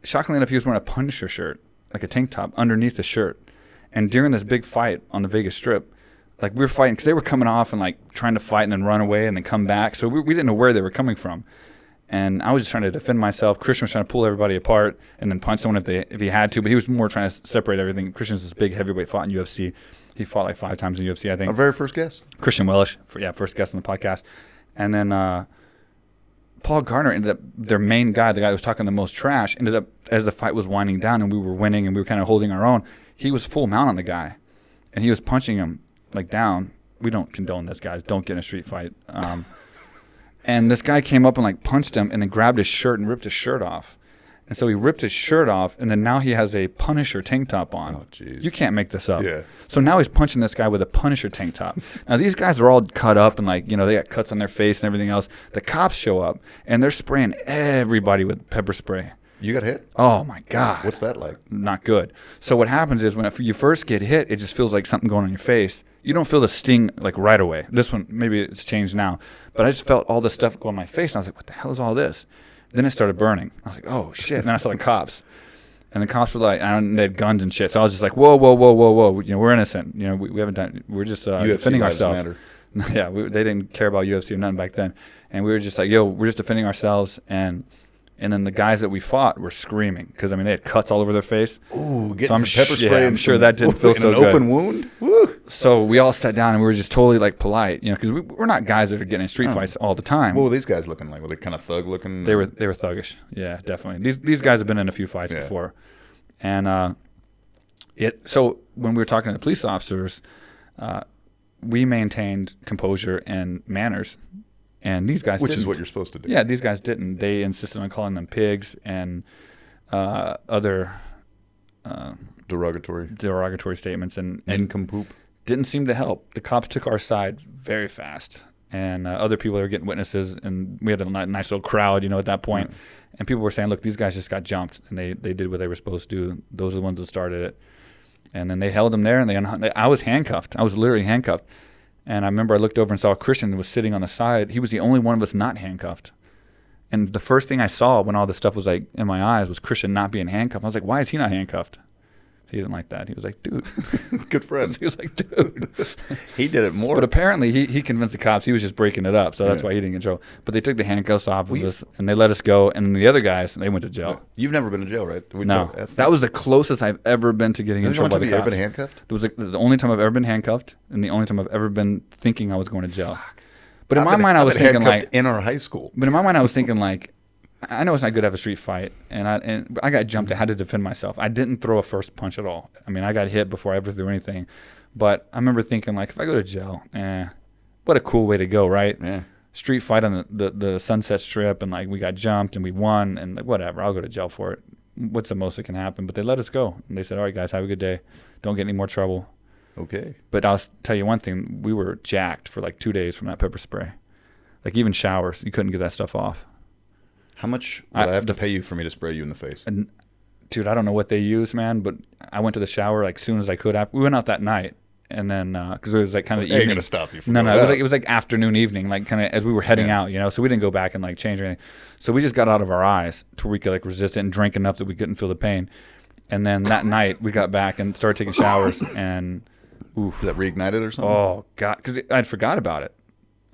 shockingly enough, he was wearing a Punisher shirt. like a tank top underneath the shirt. And during this big fight on the Vegas Strip, like we were fighting because they were coming off and like trying to fight and then run away and then come back. So we didn't know where they were coming from. And I was just trying to defend myself. Christian was trying to pull everybody apart and then punch someone if he had to. But he was more trying to separate everything. Christian's this big heavyweight, fought in UFC. He fought like 5 times in UFC, I think. Our very first guest. Christian Wellish, first guest on the podcast. And then Paul Gardner ended up, their main guy, the guy that was talking the most trash, ended up, as the fight was winding down and we were winning and we were kind of holding our own, he was full mount on the guy. And he was punching him like down. We don't condone this, guys. Don't get in a street fight. And this guy came up and like punched him and then grabbed his shirt and ripped his shirt off. And so he ripped his shirt off, and then now he has a Punisher tank top on. Oh, jeez. You can't make this up. Yeah. So now he's punching this guy with a Punisher tank top. Now, these guys are all cut up and, like, you know, they got cuts on their face and everything else. The cops show up, and they're spraying everybody with pepper spray. You got hit? Oh, my God. What's that like? Not good. So what happens is when you first get hit, it just feels like something going on your face. You don't feel the sting, like, right away. This one, maybe it's changed now. But I just felt all this stuff go on my face, and I was like, what the hell is all this? Then it started burning. I was like, oh, shit. And then I saw the cops. And the cops were like, and they had guns and shit. So I was just like, whoa. You know, we're innocent. You know, we haven't done, we're just defending ourselves. Yeah, they didn't care about UFC or nothing back then. And we were just like, yo, we're just defending ourselves. And then the guys that we fought were screaming because, I mean, they had cuts all over their face. Ooh, getting some pepper spray. I'm sure that didn't feel so good. An open wound? Woo. So we all sat down and we were just totally, like, polite, you know, because we're not guys that are getting in street fights all the time. What were these guys looking like? Were they kind of thug looking? They were thuggish. Yeah, definitely. These guys have been in a few fights before. And so when we were talking to the police officers, we maintained composure and manners. And these guys Which didn't. is what you're supposed to do. Yeah, these guys didn't. They insisted on calling them pigs and other derogatory statements. And Nincompoop. Didn't seem to help. The cops took our side very fast. And other people were getting witnesses. And we had a nice little crowd, you know, at that point. And people were saying, look, these guys just got jumped. And they did what they were supposed to do. Those are the ones that started it. And then they held them there. And I was handcuffed. I was literally handcuffed. And I remember I looked over and saw Christian was sitting on the side. He was the only one of us not handcuffed. And the first thing I saw when all this stuff was like in my eyes was Christian not being handcuffed. I was like, why is he not handcuffed? He didn't like that. He was like, dude. Good friend. He was like, dude. He did it more. But apparently he convinced the cops he was just breaking it up. So that's why he didn't get in trouble. But they took the handcuffs off of us and they let us go. And the other guys, they went to jail. You've never been to jail, right? No. That was the closest I've ever been to getting in trouble by the cops. Have you ever been handcuffed? It was the only time I've ever been handcuffed and the only time I've ever been thinking I was going to jail. Fuck. But in my mind I was thinking like in our high school. But in my mind I was thinking like, I know it's not good to have a street fight, and I got jumped. I had to defend myself. I didn't throw a first punch at all. I mean, I got hit before I ever threw anything. But I remember thinking, like, if I go to jail, what a cool way to go, right? Yeah. Street fight on the Sunset Strip, and, like, we got jumped, and we won, and, like, whatever. I'll go to jail for it. What's the most that can happen? But they let us go. And they said, all right, guys, have a good day. Don't get any more trouble. Okay. But I'll tell you one thing. We were jacked for, like, 2 days from that pepper spray. Like, even showers, you couldn't get that stuff off. How much would I have to pay you for me to spray you in the face? Dude, I don't know what they use, man, but I went to the shower like soon as I could. We went out that night, and then because it was like kind of evening. Ain't gonna stop you from No, going it out. was like afternoon, evening, like kind of as we were heading out, you know. So we didn't go back and like change or anything. So we just got out of our eyes to where we could like resist it and drank enough that we couldn't feel the pain. And then that night we got back and started taking showers, and Did that reignite it or something? Oh God, because I'd forgot about it.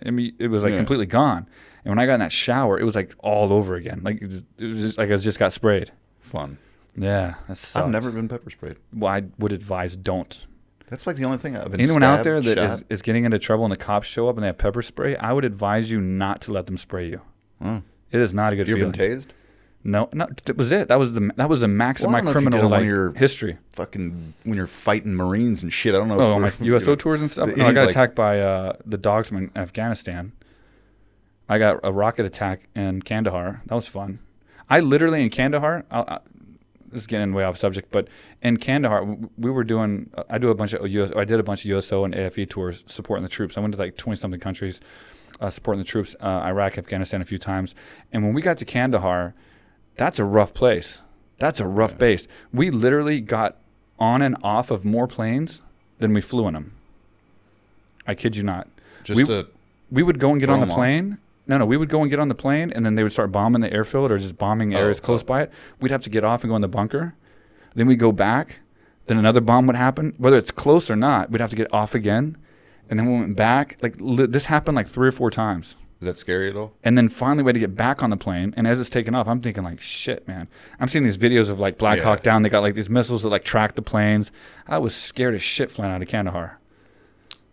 I mean, it was like completely gone. And when I got in that shower, it was like all over again. Like it was just like I just got sprayed. Fun. Yeah, that sucked. I've never been pepper sprayed. Well, I would advise don't. That's like the only thing I've been. Anyone stabbed, out there that shot. is getting into trouble and the cops show up and they have pepper spray, I would advise you not to let them spray you. It is not a good feeling. feeling. You ever been tased? No, that was it. That was the max of my criminal history. Fucking when you're fighting Marines and shit. I don't know. Oh, my USO tours and stuff. No, I got attacked by the dogs from Afghanistan. I got a rocket attack in Kandahar. That was fun. I literally in Kandahar. This is getting way off subject, but in Kandahar, we were doing. I did a bunch of USO and AFE tours supporting the troops. I went to like 20-something countries supporting the troops. Iraq, Afghanistan, a few times. And when we got to Kandahar, that's a rough place. That's a rough base. We literally got on and off of more planes than we flew in them. I kid you not. We would go and get on the plane. No, we would go and get on the plane, and then they would start bombing the airfield or just bombing areas close by it. We'd have to get off and go in the bunker. Then we go back. Then another bomb would happen. Whether it's close or not, we'd have to get off again. And then we went back. Like this happened like 3 or 4 times. Is that scary at all? And then finally we had to get back on the plane. And as it's taking off, I'm thinking like, shit, man. I'm seeing these videos of like Black Hawk Down. They got like these missiles that like track the planes. I was scared as shit flying out of Kandahar.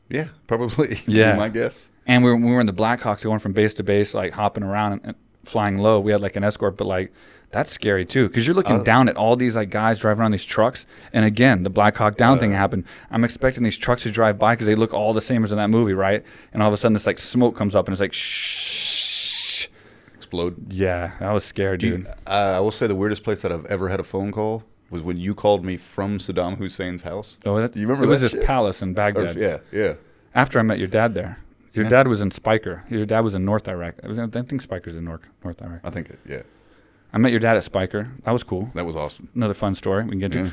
Yeah, probably. Yeah. My guess. And we were in the Black Hawks going from base to base, like hopping around and flying low. We had like an escort, but like that's scary too, because you're looking down at all these like guys driving around these trucks. And again, the Black Hawk Down thing happened. I'm expecting these trucks to drive by because they look all the same as in that movie, right? And all of a sudden, this like smoke comes up and it's like shh, explode. Yeah, I was scared, dude. I will say the weirdest place that I've ever had a phone call was when you called me from Saddam Hussein's house. Oh, do you remember? It was that his palace in Baghdad. Yeah. After I met your dad there. Your dad was in Spiker. Your dad was in North Iraq. I think Spiker's in North Iraq. I think yeah. I met your dad at Spiker. That was cool. That was awesome. Another fun story we can get to.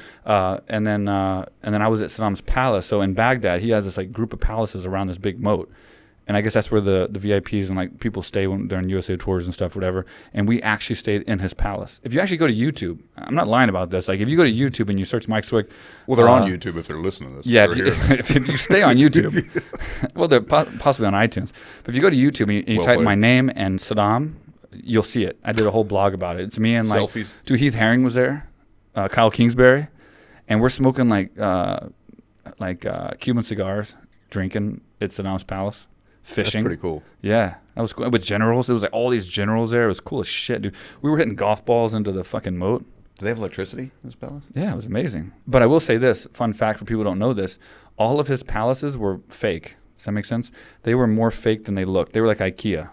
And then I was at Saddam's palace. So in Baghdad, he has this like group of palaces around this big moat. And I guess that's where the VIPs and like people stay when they're on USA tours and stuff, whatever. And we actually stayed in his palace. If you actually go to YouTube, I'm not lying about this. Like if you go to YouTube and you search Mike Swick. Well, they're on YouTube if they're listening to this. Yeah, if you stay on YouTube. Well, they're possibly on iTunes. But if you go to YouTube and you type my name and Saddam, you'll see it. I did a whole blog about it. It's me and like selfies. Dude, Heath Herring was there, Kyle Kingsbury, and we're smoking like Cuban cigars, drinking at Saddam's palace, fishing. That's pretty cool. Yeah, that was cool. With generals, there was like all these generals there. It was cool as shit, dude. We were hitting golf balls into the fucking moat. Do they have electricity in his palace? Yeah, it was amazing. But I will say this, fun fact for people who don't know this, all of his palaces were fake. Does that make sense? They were more fake than they looked. They were like IKEA.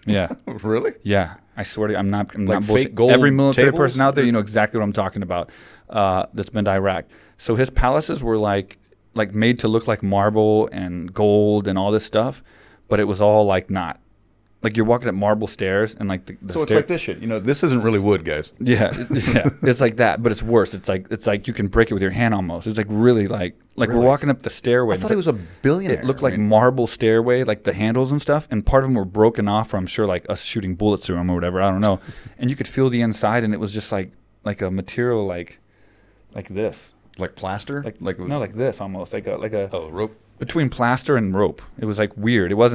Yeah. Really? Yeah. I swear to you, I'm not like bullshit. Gold Every military tables? person out there, you know exactly what I'm talking about. That's been to Iraq. So his palaces were like made to look like marble and gold and all this stuff, but it was all like not. Like you're walking up marble stairs and like the so it's like this shit. You know, this isn't really wood, guys. Yeah, yeah. It's like that, but it's worse. It's like you can break it with your hand almost. It's like really like we're walking up the stairway. I thought he was a billionaire. It looked like marble stairway, like the handles and stuff, and part of them were broken off from, I'm sure, like us shooting bullets through them or whatever. I don't know. And you could feel the inside, and it was just like a material like this, like plaster, no, like this almost, like a rope. Between plaster and rope. It was like weird. It was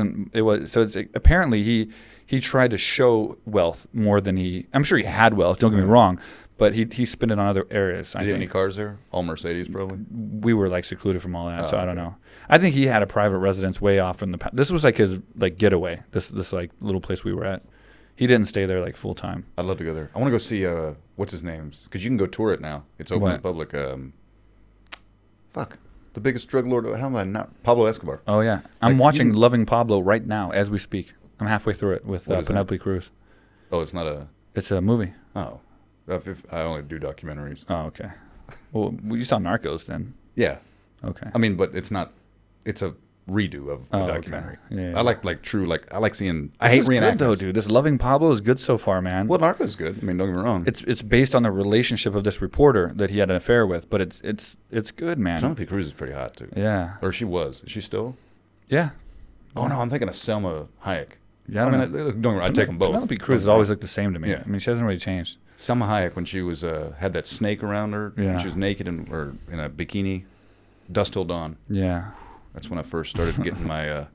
so it's like, apparently he tried to show wealth more than I'm sure he had wealth, don't get me wrong, but he spent it on other areas. Did he have any cars there? All Mercedes probably? We were like secluded from all that, so I don't know. I think he had a private residence way off from this was like his like getaway, this like little place we were at. He didn't stay there like full time. I'd love to go there. I want to go see what's his name? Because you can go tour it now. It's open to public. The biggest drug lord. How am I not? Pablo Escobar. Oh, yeah. I'm watching Loving Pablo right now as we speak. I'm halfway through it with Penelope Cruz. Oh, it's not a... It's a movie. Oh. I only do documentaries. Oh, okay. Well, you saw Narcos then. Yeah. Okay. I mean, but it's not... It's a redo of the documentary. Okay. Yeah. I like true... I like seeing... I hate reenactments. Good, though, dude. This Loving Pablo is good so far, man. Well, Narcos is good. I mean, don't get me wrong. It's based on the relationship of this reporter that he had an affair with, but it's good, man. Penelope Cruz is pretty hot, too. Yeah. Or she was. Is she still? Yeah. Oh, no, I'm thinking of Selma Hayek. Yeah, I'd take them both. Penelope Cruz has always looked the same to me. Yeah. I mean, she hasn't really changed. Selma Hayek, when she was had that snake around her, when she was naked or in a bikini, dusk till dawn. Yeah. That's when I first started getting my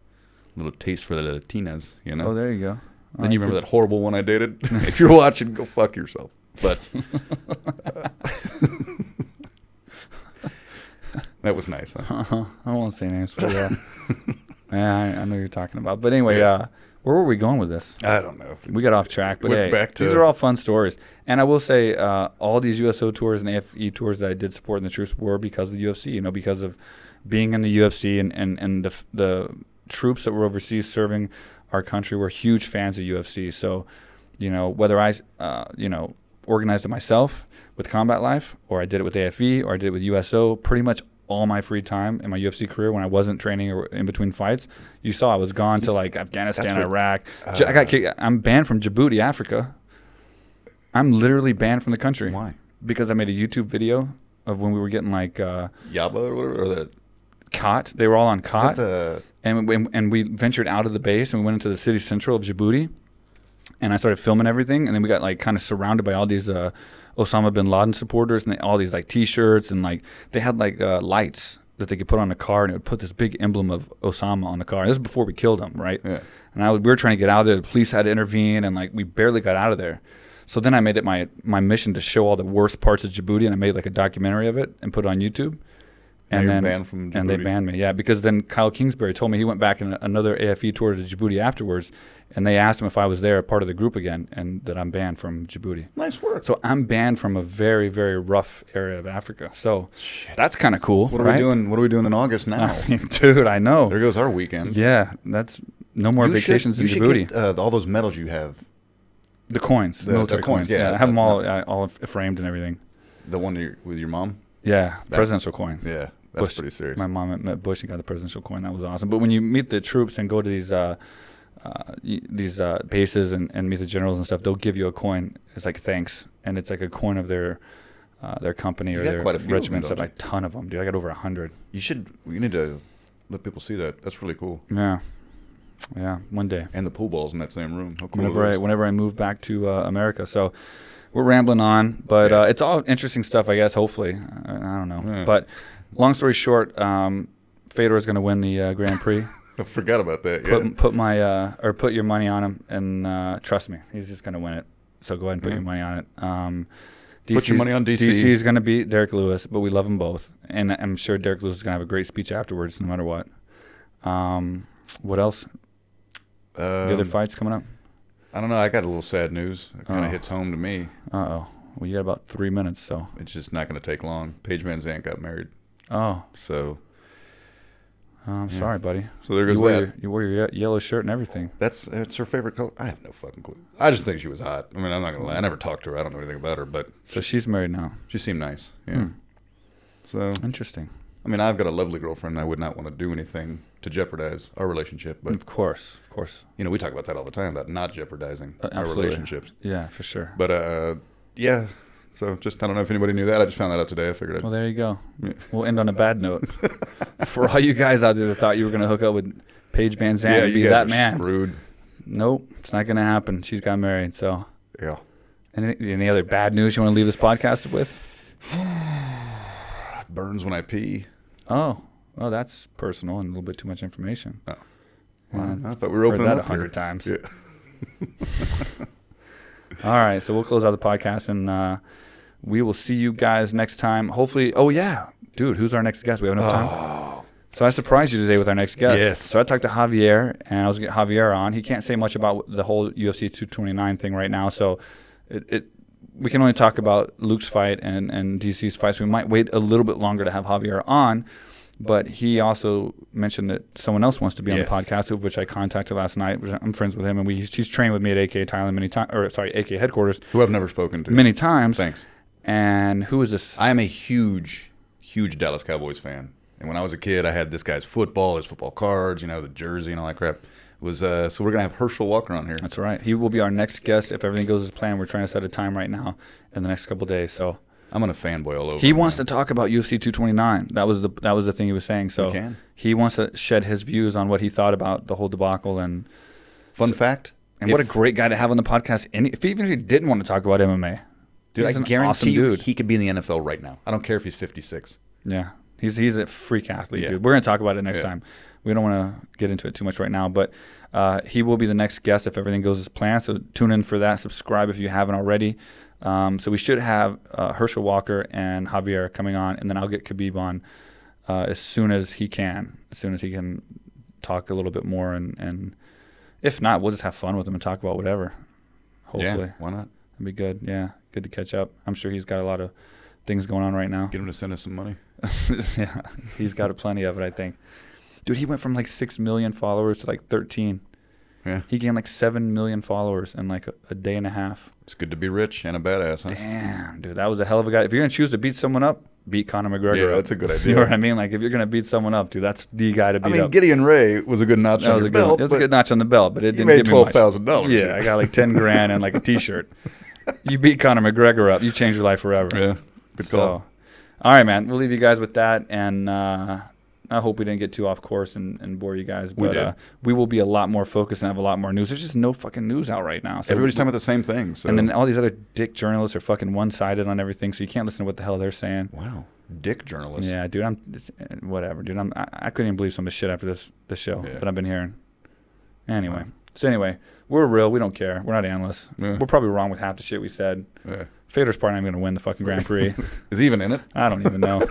little taste for the Latinas, you know? Oh, there you go. Then you remember that horrible one I dated? If you're watching, go fuck yourself. But that was nice, huh? I won't say names, but yeah. Yeah, I know what you're talking about. But anyway, where were we going with this? I don't know. We got off track, but these are all fun stories. And I will say, all these USO tours and AFE tours that I did support in the troops were because of the UFC, because of being in the UFC and the troops that were overseas serving our country were huge fans of UFC. So, whether I, organized it myself with Combat Life, or I did it with AFE, or I did it with USO, pretty much all my free time in my UFC career when I wasn't training or in between fights, you saw I was gone to like Afghanistan, Iraq. I got kicked. I'm banned from Djibouti, Africa. I'm literally banned from the country. Why? Because I made a YouTube video of when we were getting like Yaba or whatever, or the cot. They were all on cot. Is that and we ventured out of the base and we went into the city central of Djibouti. And I started filming everything, and then we got like kind of surrounded by all these Osama bin Laden supporters, and all these like T-shirts, and like they had like lights that they could put on the car, and it would put this big emblem of Osama on the car. This is before we killed him, right? Yeah. And we were trying to get out of there. The police had to intervene, and like we barely got out of there. So then I made it my mission to show all the worst parts of Djibouti, and I made like a documentary of it and put it on YouTube. And you're then banned from Djibouti? And they banned me, yeah, because then Kyle Kingsbury told me he went back in another AFE tour to Djibouti afterwards, and they asked him if I was there, part of the group again, and that I'm banned from Djibouti. Nice work. So I'm banned from a very, very rough area of Africa. So that's kind of cool. What are right? we doing? What are we doing in August now? Dude, I know. There goes our weekend. Yeah, that's no more vacations in Djibouti. You should get all those medals you have. The coins, military coins. Yeah, I have them all framed and everything. The one with your mom? Yeah, presidential coin. Yeah, that's Bush, pretty serious. My mom met Bush and got the presidential coin. That was awesome. But when you meet the troops and go to these bases and meet the generals and stuff, they'll give you a coin. It's like thanks, and it's like a coin of their company or their regiments. I have a ton of them, dude. I got over 100. You need to let people see that. That's really cool. Yeah, one day. And the pool balls in that same room. How cool whenever I move back to America. So we're rambling on, but it's all interesting stuff, I guess, hopefully. I don't know. Yeah. But long story short, Fedor is going to win the Grand Prix. I forgot about that. Put your money on him, and trust me, he's just going to win it. So go ahead and put your money on it. Put your money on DC. DC is going to beat Derrick Lewis, but we love them both. And I'm sure Derrick Lewis is going to have a great speech afterwards, no matter what. What else? The other fights coming up? I don't know. I got a little sad news. It kind of hits home to me. Uh-oh. Well, you got about 3 minutes, so. It's just not going to take long. Paige Van Zandt got married. Oh. So. I'm sorry, buddy. So there goes that. You wore your yellow shirt and everything. It's her favorite color. I have no fucking clue. I just think she was hot. I mean, I'm not going to lie. I never talked to her. I don't know anything about her, but. So she's married now. She seemed nice. Yeah. So. Interesting. I mean, I've got a lovely girlfriend. I would not want to do anything to jeopardize our relationship. But of course. You know, we talk about that all the time, about not jeopardizing our relationships. Yeah, for sure. But, yeah. So just, I don't know if anybody knew that. I just found that out today. I figured Well, there you go. Yeah. We'll end on a bad note. For all you guys out there that thought you were going to hook up with Paige Van Zandt and be that man. Screwed. Nope. It's not going to happen. She's got married, so. Yeah. Any other bad news you want to leave this podcast with? Burns when I pee. Oh, well, that's personal and a little bit too much information. Oh. Well, I thought we were opening that up 100 times. Yeah. All right, so we'll close out the podcast, and we will see you guys next time. Hopefully, dude, who's our next guest? We have enough time? So I surprised you today with our next guest. Yes. So I talked to Javier, and I was going to get Javier on. He can't say much about the whole UFC 229 thing right now, so we can only talk about Luke's fight and DC's fight, so we might wait a little bit longer to have Javier on. But he also mentioned that someone else wants to be on the podcast, which I contacted last night. I'm friends with him, and he's trained with me at AKA Thailand many times, AKA headquarters. Who I've never spoken to. Many times. Thanks. And who is this? I am a huge, huge Dallas Cowboys fan. And when I was a kid, I had this guy's football, his football cards, the jersey and all that crap. So we're going to have Herschel Walker on here. That's right. He will be our next guest if everything goes as planned. We're trying to set a time right now in the next couple of days. So I'm going to fanboy all over. He wants to talk about UFC 229. That was the thing he was saying. So he wants to shed his views on what he thought about the whole debacle. And fun fact. And what a great guy to have on the podcast. Even if he didn't want to talk about MMA. Dude, I guarantee you he could be in the NFL right now. I don't care if he's 56. Yeah. He's a freak athlete, dude. We're going to talk about it next time. We don't want to get into it too much right now, but he will be the next guest if everything goes as planned. So tune in for that. Subscribe if you haven't already. So we should have Herschel Walker and Javier coming on, and then I'll get Khabib on as soon as he can talk a little bit more. And if not, we'll just have fun with him and talk about whatever. Hopefully. Yeah, why not? It'd be good. Yeah, good to catch up. I'm sure he's got a lot of things going on right now. Get him to send us some money. Yeah, he's got plenty of it, I think. Dude, he went from like 6 million followers to like 13. Yeah. He gained like 7 million followers in like a day and a half. It's good to be rich and a badass, huh? Damn, dude, that was a hell of a guy. If you're going to choose to beat someone up, beat Conor McGregor. Yeah, that's a good idea. You know what I mean? Like, if you're going to beat someone up, dude, that's the guy to beat up. Gideon Ray was a good notch on your belt. It was a good notch on the belt, but it didn't give me much. $12,000. Yeah, I got like 10 grand and like a T-shirt. You beat Conor McGregor up, you change your life forever. Yeah, good call. All right, man. We'll leave you guys with that, and I I hope we didn't get too off course and bore you guys. We But did. we will be a lot more focused and have a lot more news. There's just no fucking news out right now. So Everybody's talking about the same thing. So. And then all these other dick journalists are fucking one-sided on everything, so you can't listen to what the hell they're saying. Wow. Dick journalist. Yeah, dude, whatever, dude. I couldn't even believe some of the shit after this show that I've been hearing. Anyway. Anyway, we're real. We don't care. We're not analysts. Yeah. We're probably wrong with half the shit we said. Yeah. Federer's probably not even going to win the fucking Grand Prix. Is he even in it? I don't even know.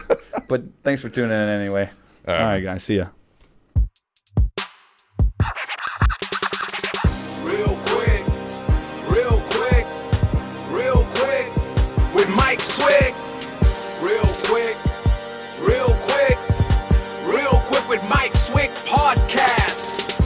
But thanks for tuning in anyway. All right, guys. See ya.